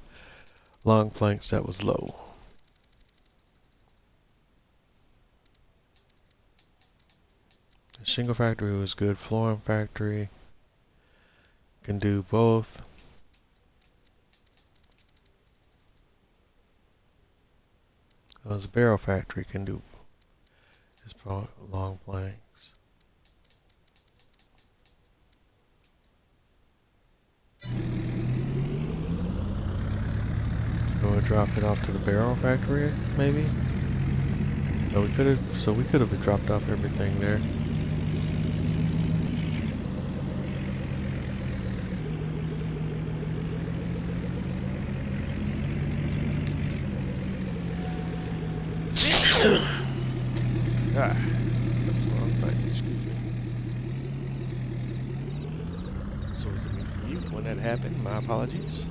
long planks that was low? The shingle factory was good. Flooring factory can do both. The barrel factory can do just long planks. We'll drop it off to the barrel factory, maybe. No, we could have dropped off everything there. That's the wrong button, excuse me. So was it mute when that happened? My apologies.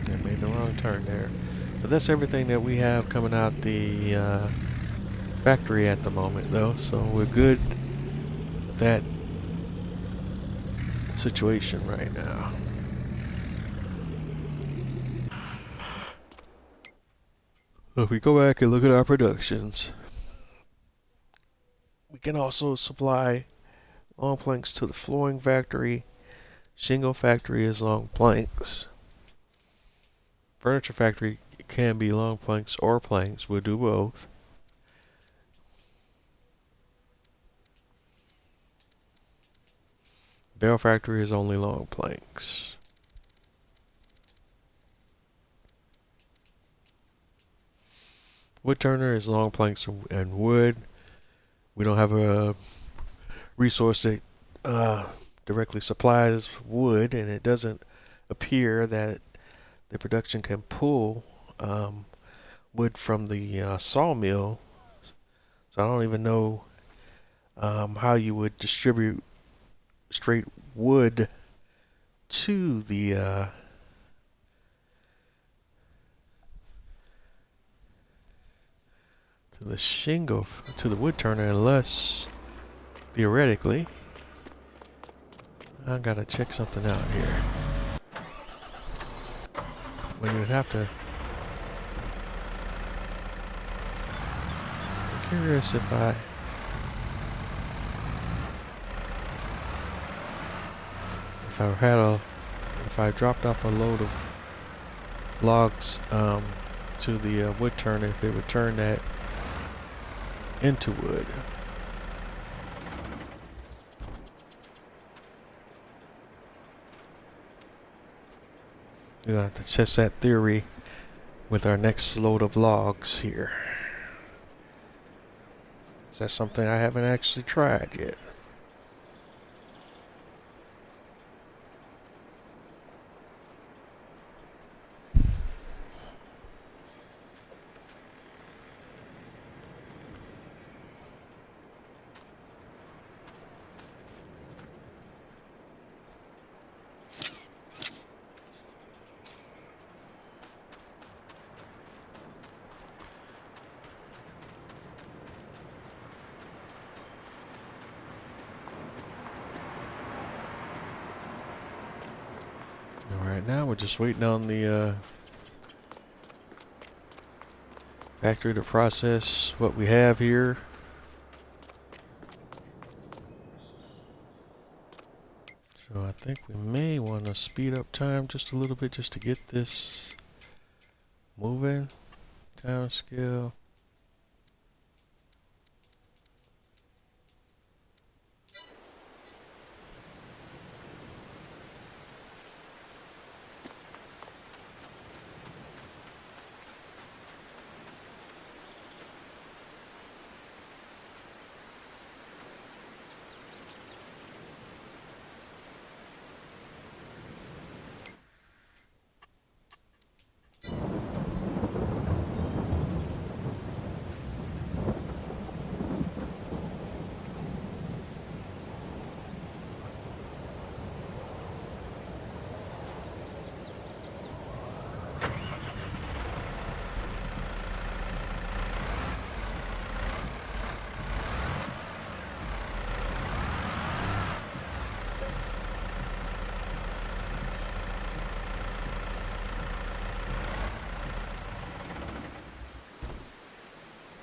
I made the wrong turn there. But that's everything that we have coming out the factory at the moment, though. So we're good with that situation right now. So if we go back and look at our productions, we can also supply long planks to the flooring factory. Shingle factory is long planks. Furniture factory can be long planks or planks. We'll do both. Bale factory is only long planks. Wood turner is long planks and wood. We don't have a resource that directly supplies wood, and it doesn't appear that the production can pull wood from the sawmill. So I don't even know how you would distribute straight wood to the shingle, to the wood turner, unless theoretically I gotta check something out here. Well, you would have to. I'm curious if I dropped off a load of logs to the wood turner, if it would turn that into wood. We're gonna have to test that theory with our next load of logs here. Is that something I haven't actually tried yet? Alright, now we're just waiting on the factory to process what we have here. So I think we may want to speed up time just a little bit just to get this moving. Time scale.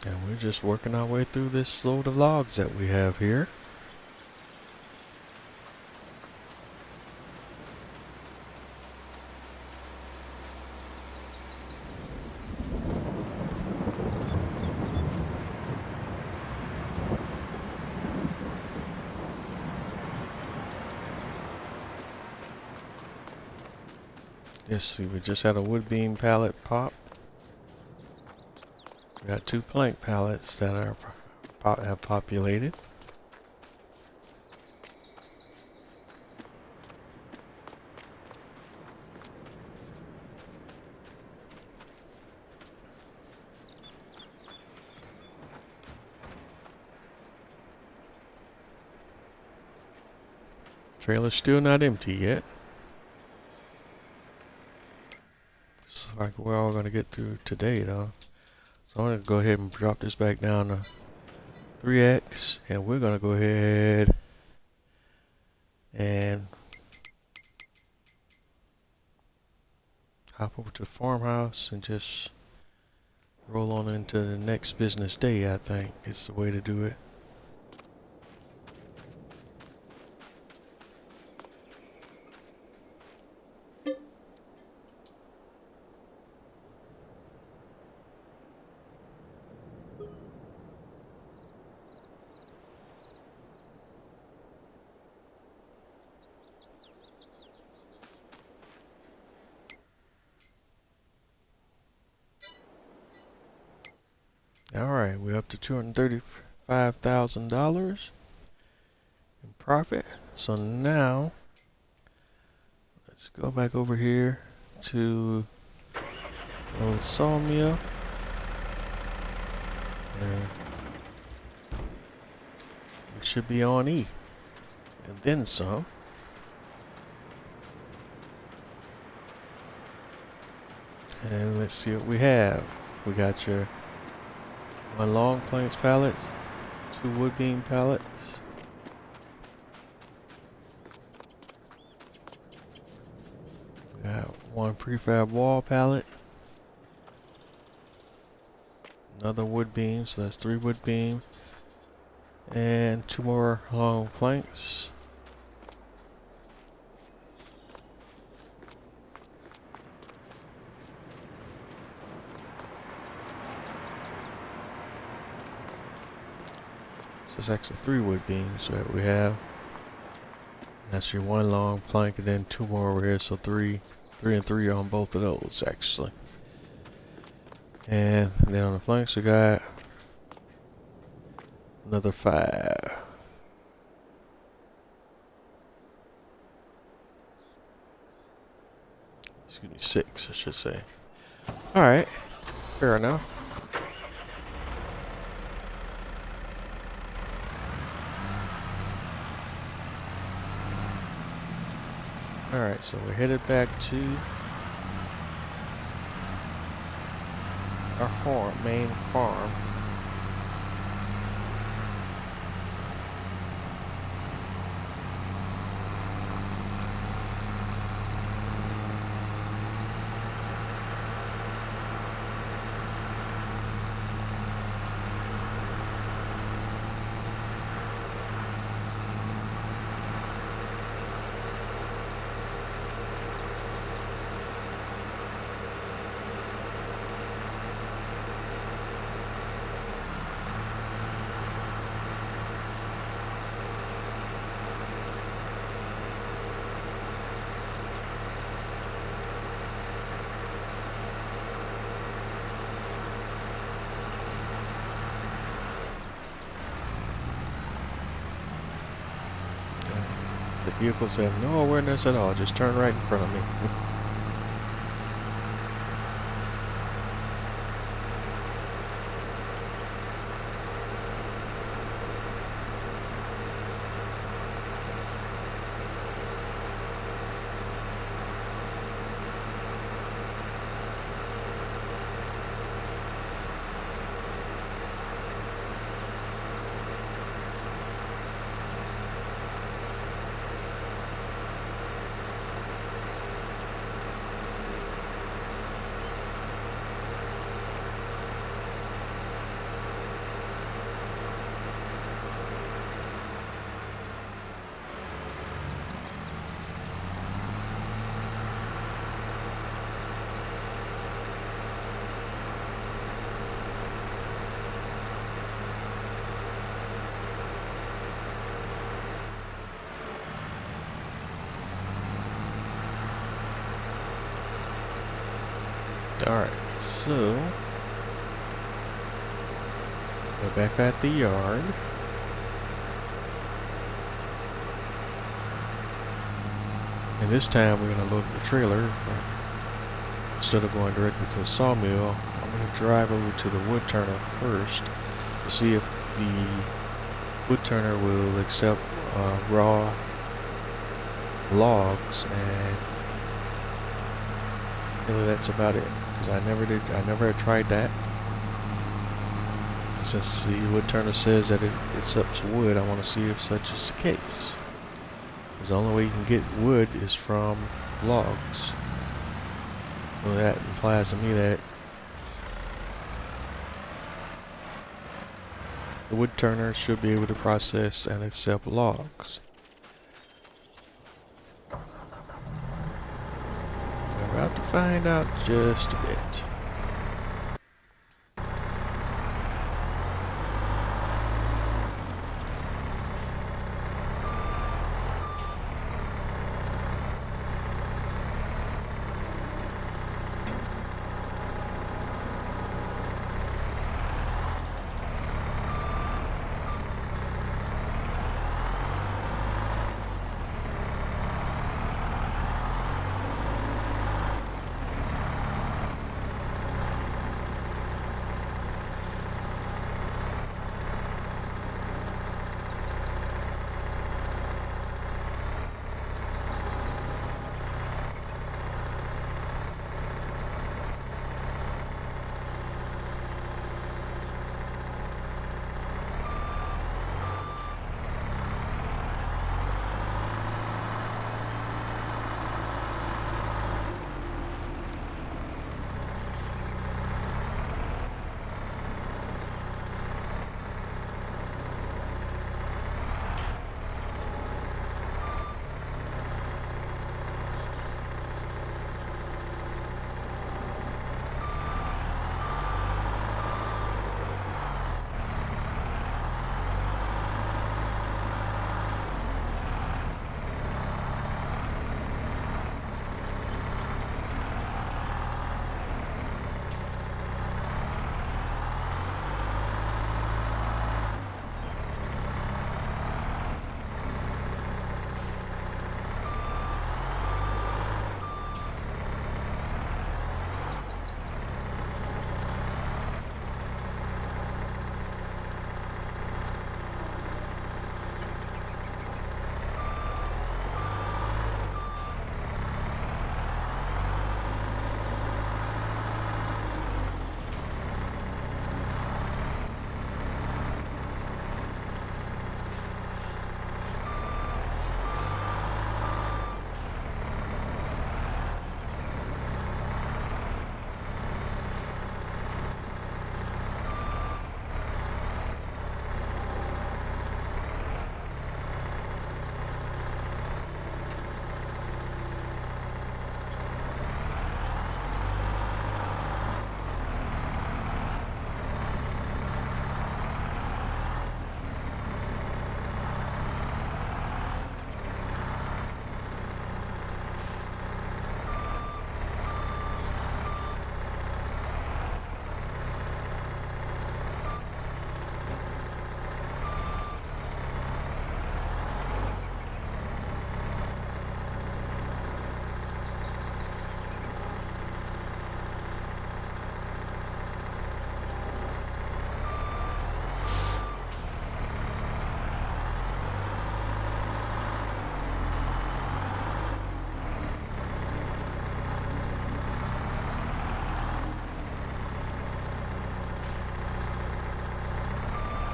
And we're just working our way through this load of logs that we have here. Let's see, we just had a wood beam pallet pop. We got 2 plank pallets that have populated. Trailer's still not empty yet. like we're all gonna get through today though. So I'm gonna go ahead and drop this back down to 3x, and we're gonna go ahead and hop over to the farmhouse and just roll on into the next business day. I think is the way to do it. Alright, we're up to $235,000 in profit. So now, let's go back over here to the old sawmill. And we should be on E. And then some. And let's see what we have. We got your 1 long planks pallet, 2 wood beam pallets, we got 1 prefab wall pallet, another wood beam, so that's 3 wood beams, and 2 more long planks. So it's actually 3 wood beams that we have. That's your 1 long plank and then 2 more over here, so 3 and 3 on both of those actually. And then on the flanks we got another 5. Excuse me, 6 I should say. Alright, fair enough. Alright, so we're headed back to our main farm. The vehicles have no awareness at all, just turn right in front of me. Alright, so we're back at the yard. And this time we're going to load the trailer. Instead of going directly to the sawmill, I'm going to drive over to the wood turner first to see if the wood turner will accept raw logs and Really, that's about it, because I never had tried that. And since the wood turner says that it accepts wood, I want to see if such is the case. Because the only way you can get wood is from logs. So that implies to me that the wood turner should be able to process and accept logs. We're about to find out just a bit.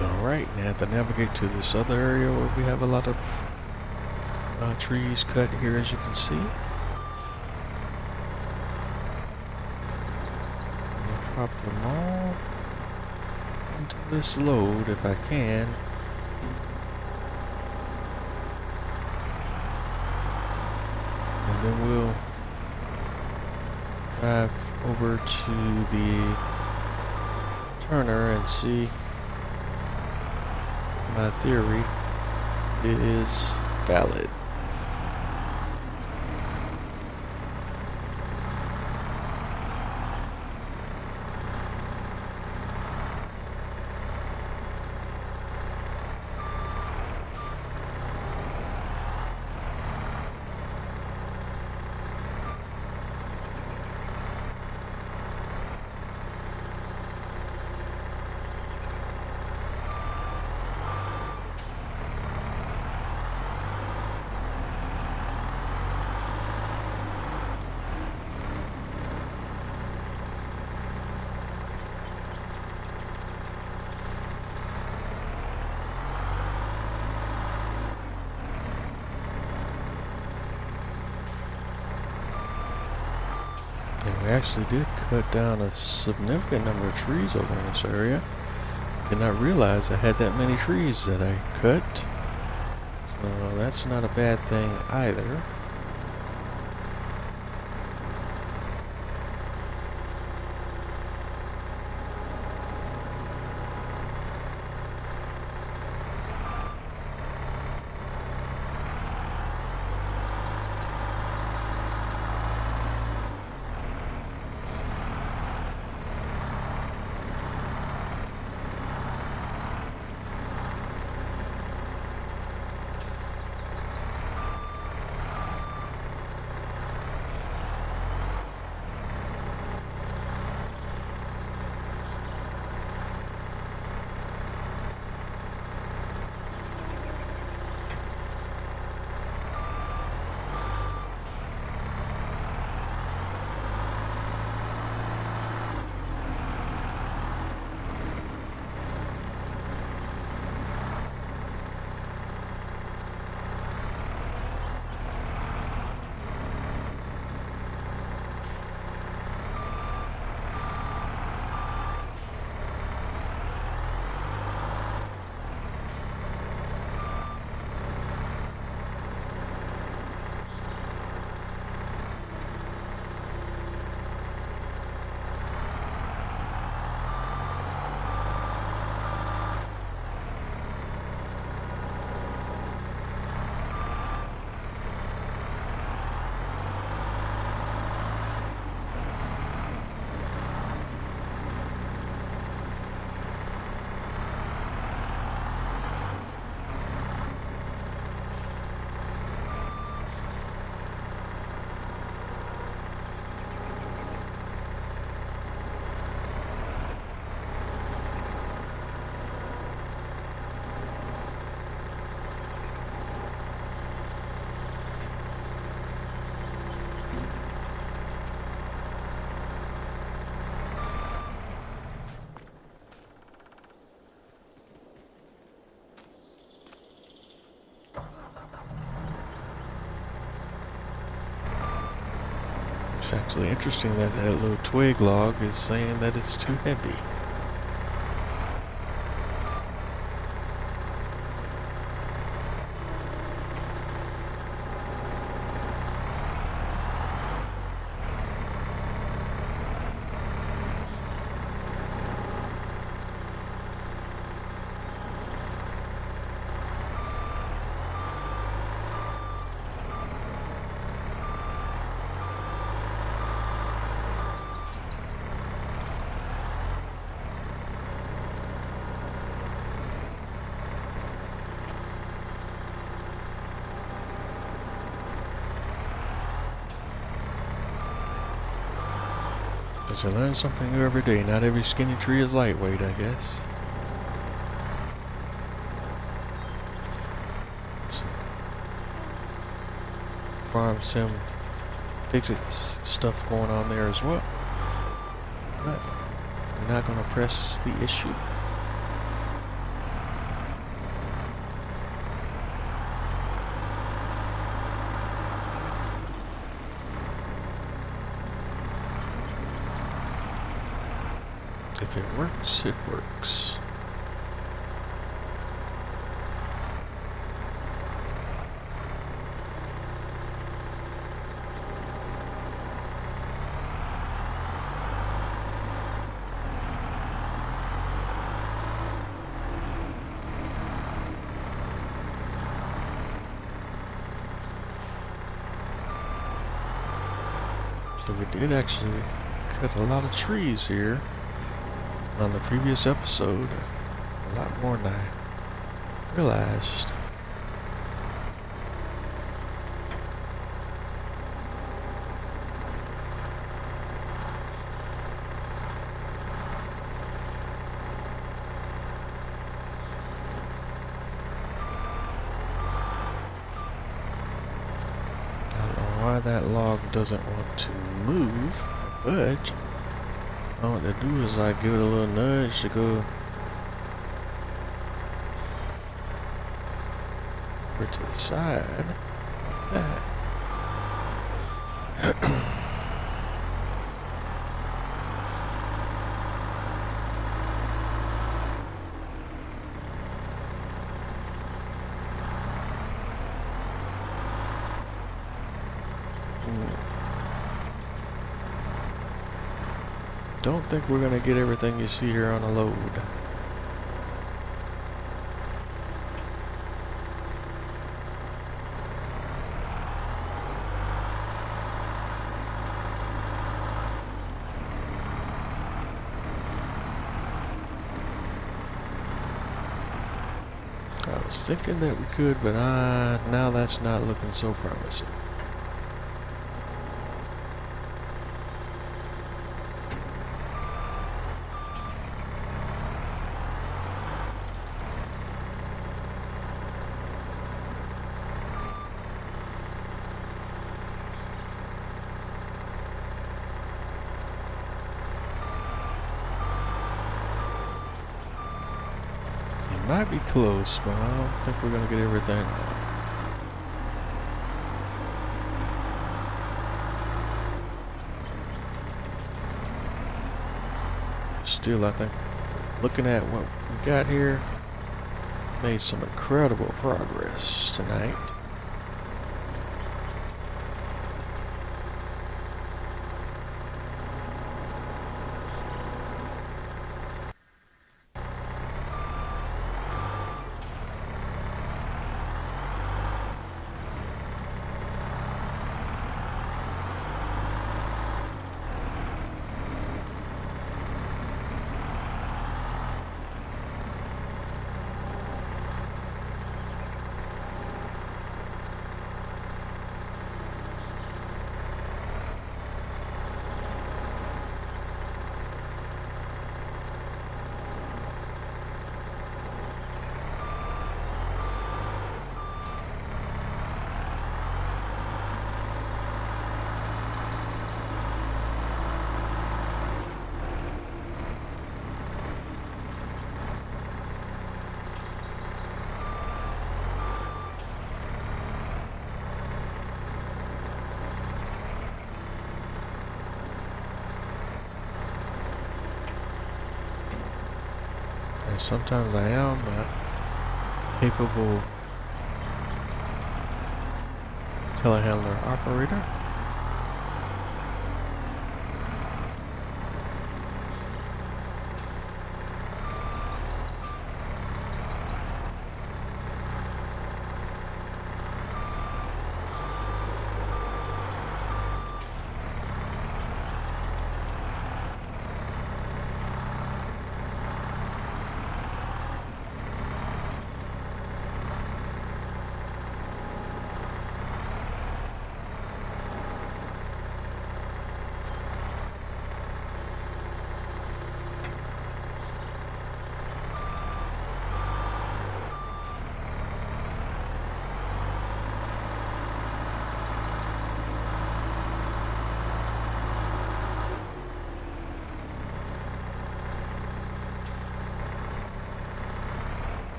Alright, now I have to navigate to this other area where we have a lot of trees cut here, as you can see. I'm going to drop them all into this load if I can. And then we'll drive over to the turner and see my theory is valid. And we actually did cut down a significant number of trees over in this area. Did not realize I had that many trees that I cut. So that's not a bad thing either. It's actually interesting that that little twig log is saying that it's too heavy. But you learn something new every day. Not every skinny tree is lightweight, I guess. Some farm sim physics stuff going on there as well. But I'm not going to press the issue. If it works, it works. So we did actually cut a lot of trees here on the previous episode. A lot more than I realized. I don't know why that log doesn't want to move or budge. All I want to do is like give it a little nudge to go over to the side, like that. don't think we're gonna get everything you see here on a load. I was thinking that we could, but now that's not looking so promising. Might be close, but I don't think we're gonna get everything on. Still, I think, looking at what we got here, made some incredible progress tonight. And sometimes I am capable telehandler operator.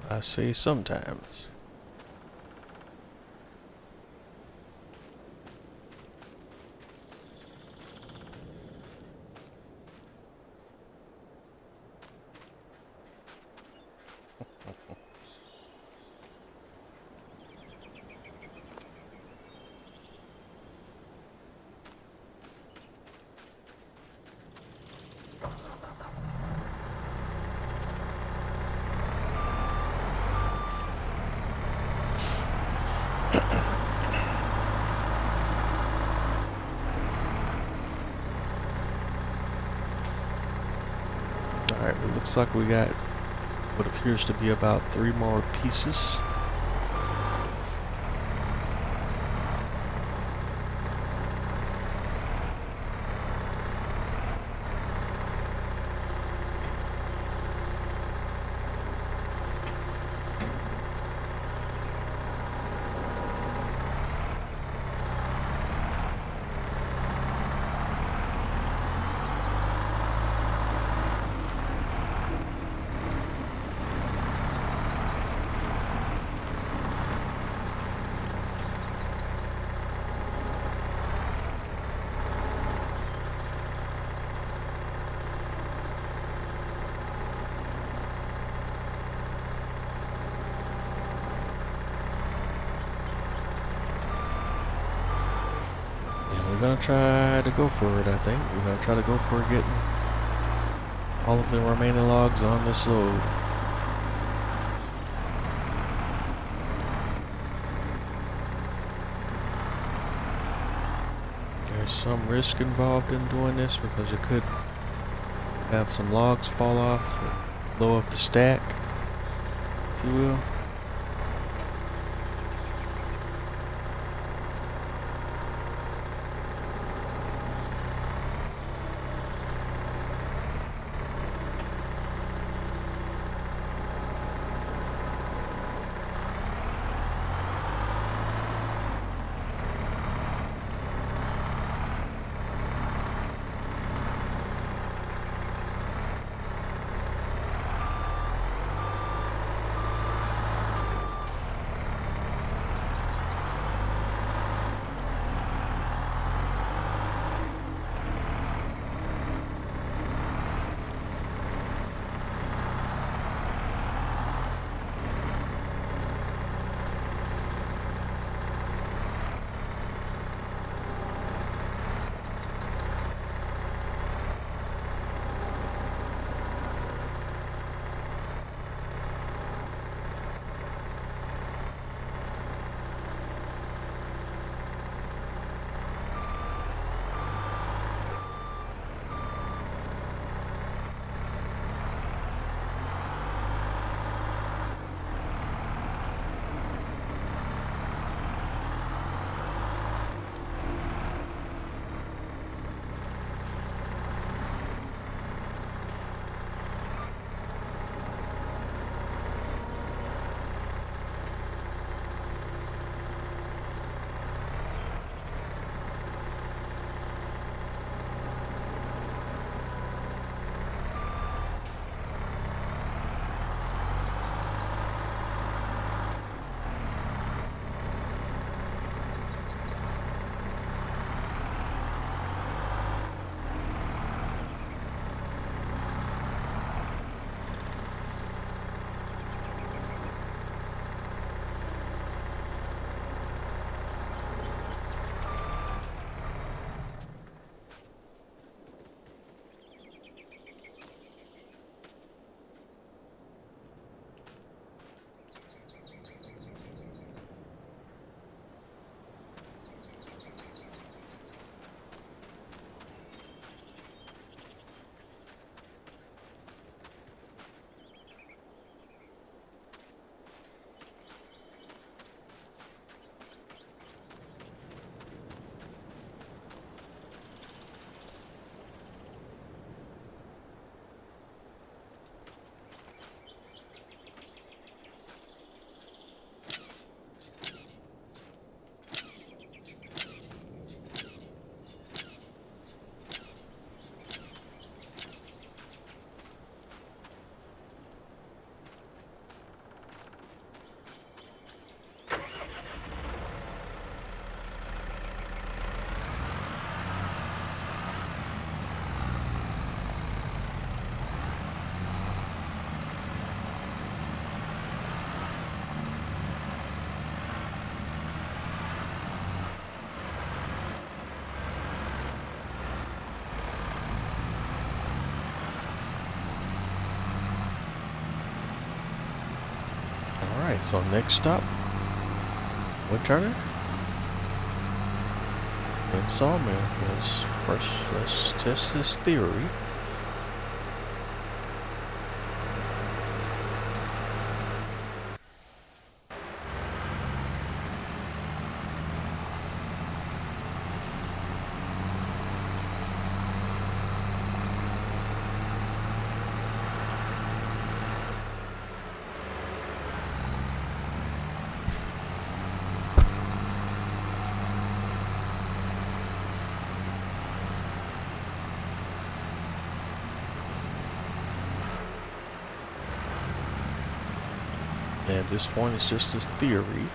I say sometimes. Alright, it looks like we got what appears to be about 3 more pieces. gonna try to go for it, I think. We're gonna try to go for getting all of the remaining logs on this load. There's some risk involved in doing this because it could have some logs fall off and blow up the stack, if you will. Alright, so next stop, wood turner and sawmill. Let's test this theory. At this point, it's just a theory.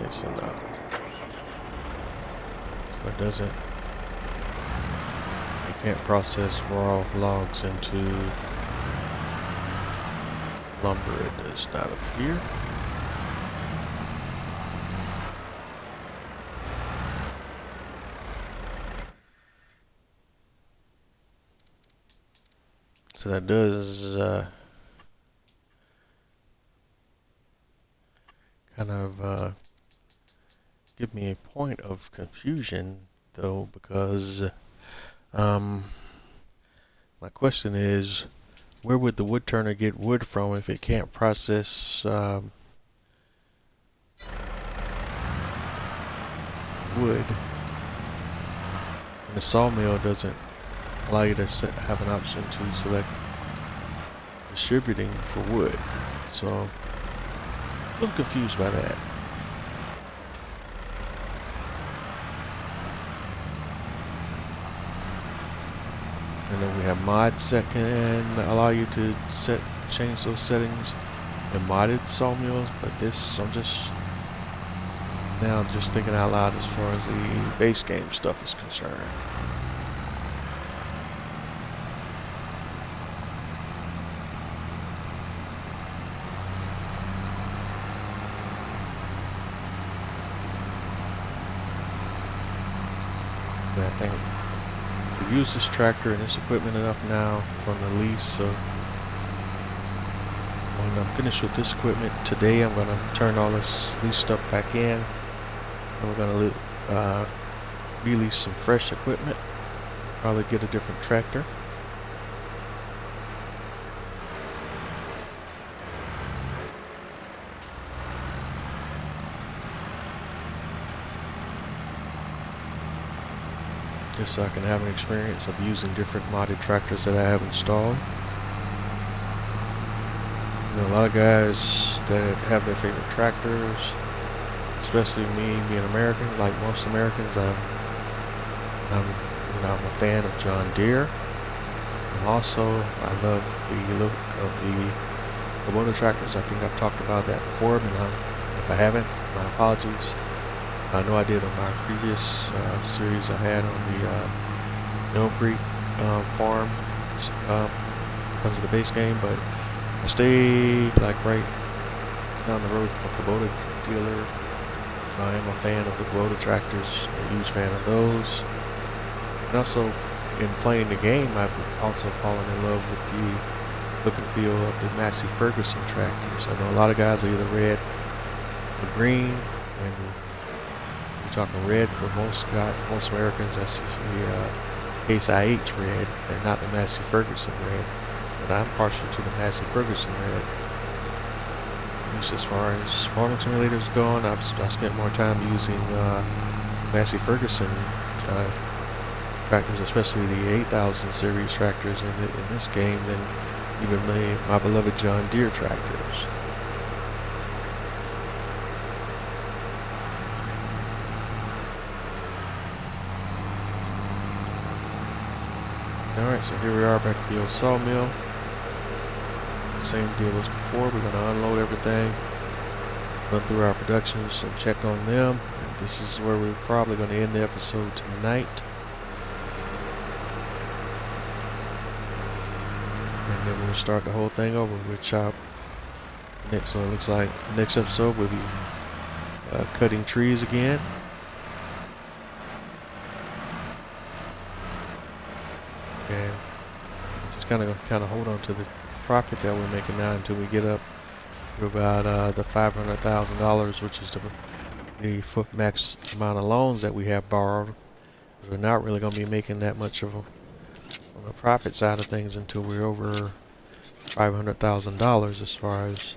Okay, so no. So it doesn't. It can't process raw logs into lumber. It does not appear. So that does kind of give me a point of confusion, though, because my question is, where would the wood turner get wood from if it can't process wood? And the sawmill doesn't allow you to have an option to select distributing for wood. So I'm a little confused by that. And then we have mods that can allow you to change those settings in modded sawmills, but this, I'm just thinking out loud as far as the base game stuff is concerned. But I think we've used this tractor and this equipment enough now from the lease, so when I'm finished with this equipment today, I'm going to turn all this lease stuff back in, and we're going to release some fresh equipment, probably get a different tractor. Just so I can have an experience of using different modded tractors that I have installed. You know, a lot of guys that have their favorite tractors, especially me being American, like most Americans, I'm a fan of John Deere. And also, I love the look of the Kubota tractors. I think I've talked about that before, but if I haven't, my apologies. I know I did on my previous series I had on the Mill Creek farm. Comes to the base game, but I stayed like right down the road from a Kubota dealer. So I am a fan of the Kubota tractors, a huge fan of those. And also, in playing the game, I've also fallen in love with the look and feel of the Massey Ferguson tractors. I know a lot of guys are either red or green, and we're talking red for most Americans. That's usually Case IH red, and not the Massey Ferguson red. But I'm partial to the Massey Ferguson red. At least as far as farming simulators gone, I spent more time using Massey Ferguson tractors, especially the 8000 series tractors in this game, than even my beloved John Deere tractors. Alright, so here we are back at the old sawmill. Same deal as before. We're going to unload everything, run through our productions and check on them. And this is where we're probably going to end the episode tonight. And then we'll start the whole thing over with chop. Next, so it looks like next episode we'll be cutting trees again. And just kind of hold on to the profit that we're making now until we get up to about the $500,000, which is the max amount of loans that we have borrowed. We're not really going to be making that much of on the profit side of things until we're over $500,000 as far as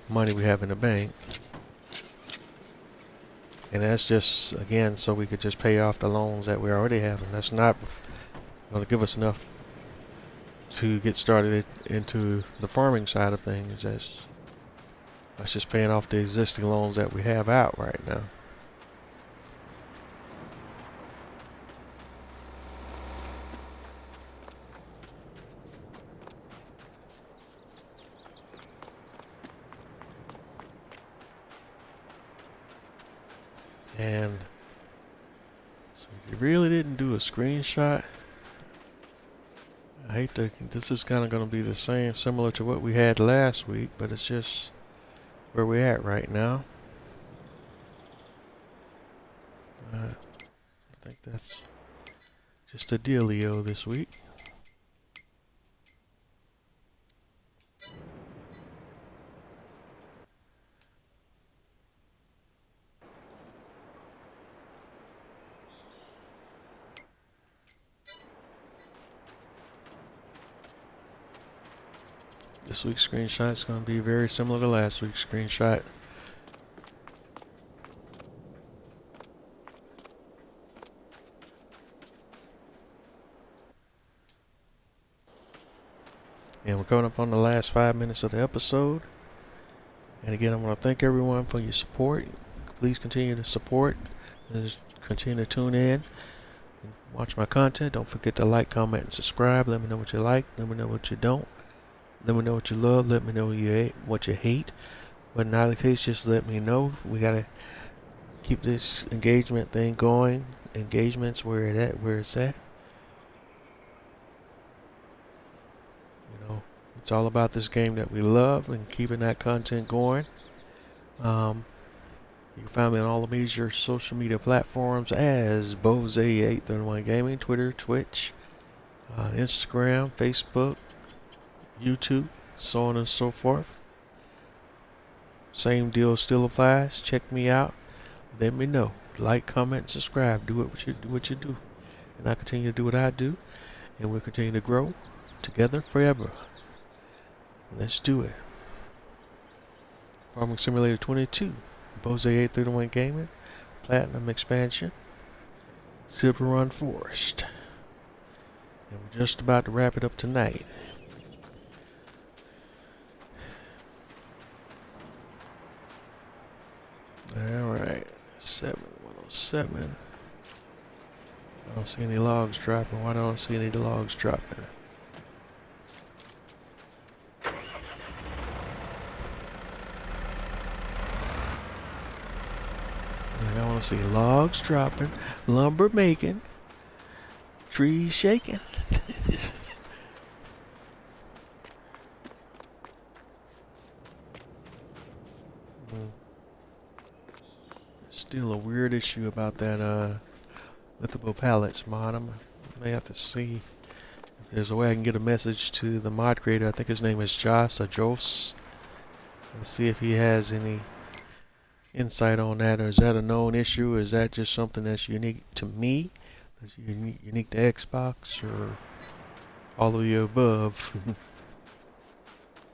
money we have in the bank. And that's just, again, so we could just pay off the loans that we already have, and that's not going to give us enough to get started into the farming side of things. That's just paying off the existing loans that we have out right now. And so you really didn't do a screenshot. I hate to, this is kind of going to be the same, similar to what we had last week, but it's just where we're at right now. I think that's just a dealio this week. This week's screenshot is going to be very similar to last week's screenshot. And we're coming up on the last 5 minutes of the episode. And again, I want to thank everyone for your support. Please continue to support and just continue to tune in and watch my content. Don't forget to like, comment, and subscribe. Let me know what you like. Let me know what you don't. Let me know what you love. Let me know what you hate. But in either case, just let me know. We got to keep this engagement thing going. Engagement's where it's at. You know, it's all about this game that we love and keeping that content going. You can find me on all the major social media platforms as Bose831 Gaming, Twitter, Twitch, Instagram, Facebook, YouTube, so on and so forth. Same deal still applies. Check me out. Let me know. Like, comment, subscribe. Do what you do. And I continue to do what I do. And we'll continue to grow together forever. Let's do it. Farming Simulator 22. Bose831 Gaming. Platinum Expansion. SILVERRUN Forest. And we're just about to wrap it up tonight. Alright, 107. I don't see any logs dropping. Why don't I see any logs dropping? Like, I want to see logs dropping, lumber making, trees shaking. Still a weird issue about that liftable pallets mod. I may have to see if there's a way I can get a message to the mod creator. I think his name is Joss or Jos, and see if he has any insight on that, or is that a known issue, or is that just something that's unique to me, that's unique to Xbox, or all of the above.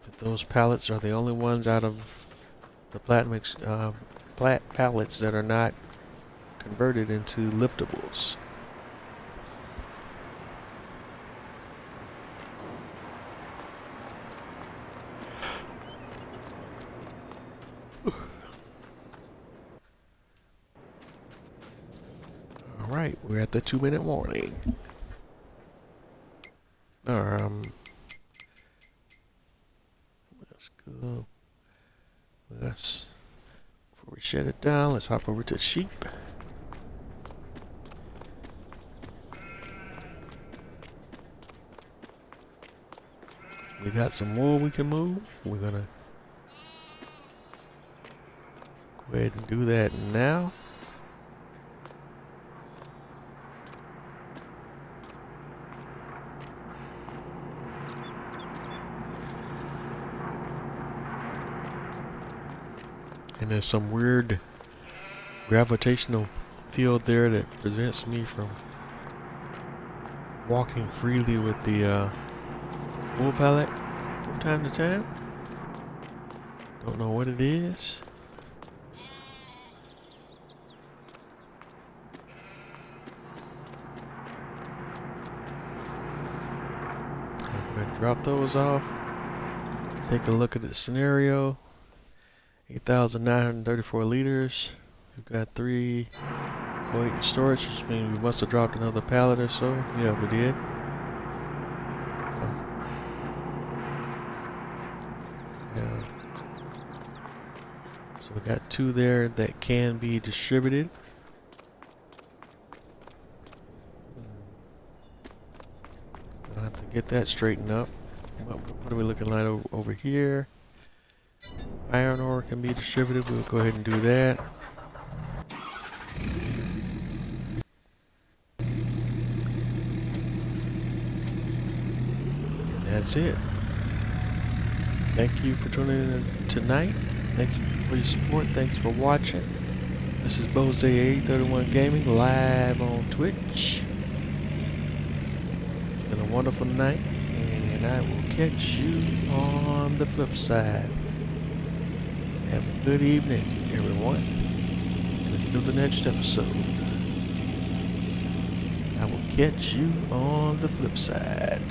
But those pallets are the only ones out of the platinum pallets that are not converted into liftables. Alright, we're at the 2-minute warning. Let's go. Before we shut it down, let's hop over to sheep. We got some more we can move. We're gonna go ahead and do that now. And there's some weird gravitational field there that prevents me from walking freely with the wool pallet from time to time. Don't know what it is. I'm going to drop those off. Take a look at the scenario. 8,934 liters. We've got 3 weight in storage, which means we must have dropped another pallet or so. Yeah, we did. So we got 2 there that can be distributed. get that straightened up. What are we looking like over here? Iron ore can be distributed. We'll go ahead and do that. And that's it. Thank you for tuning in tonight. Thank you for your support. Thanks for watching. This is Bose 831 Gaming live on Twitch. It's been a wonderful night, and I will catch you on the flip side. Have a good evening, everyone. And until the next episode, I will catch you on the flip side.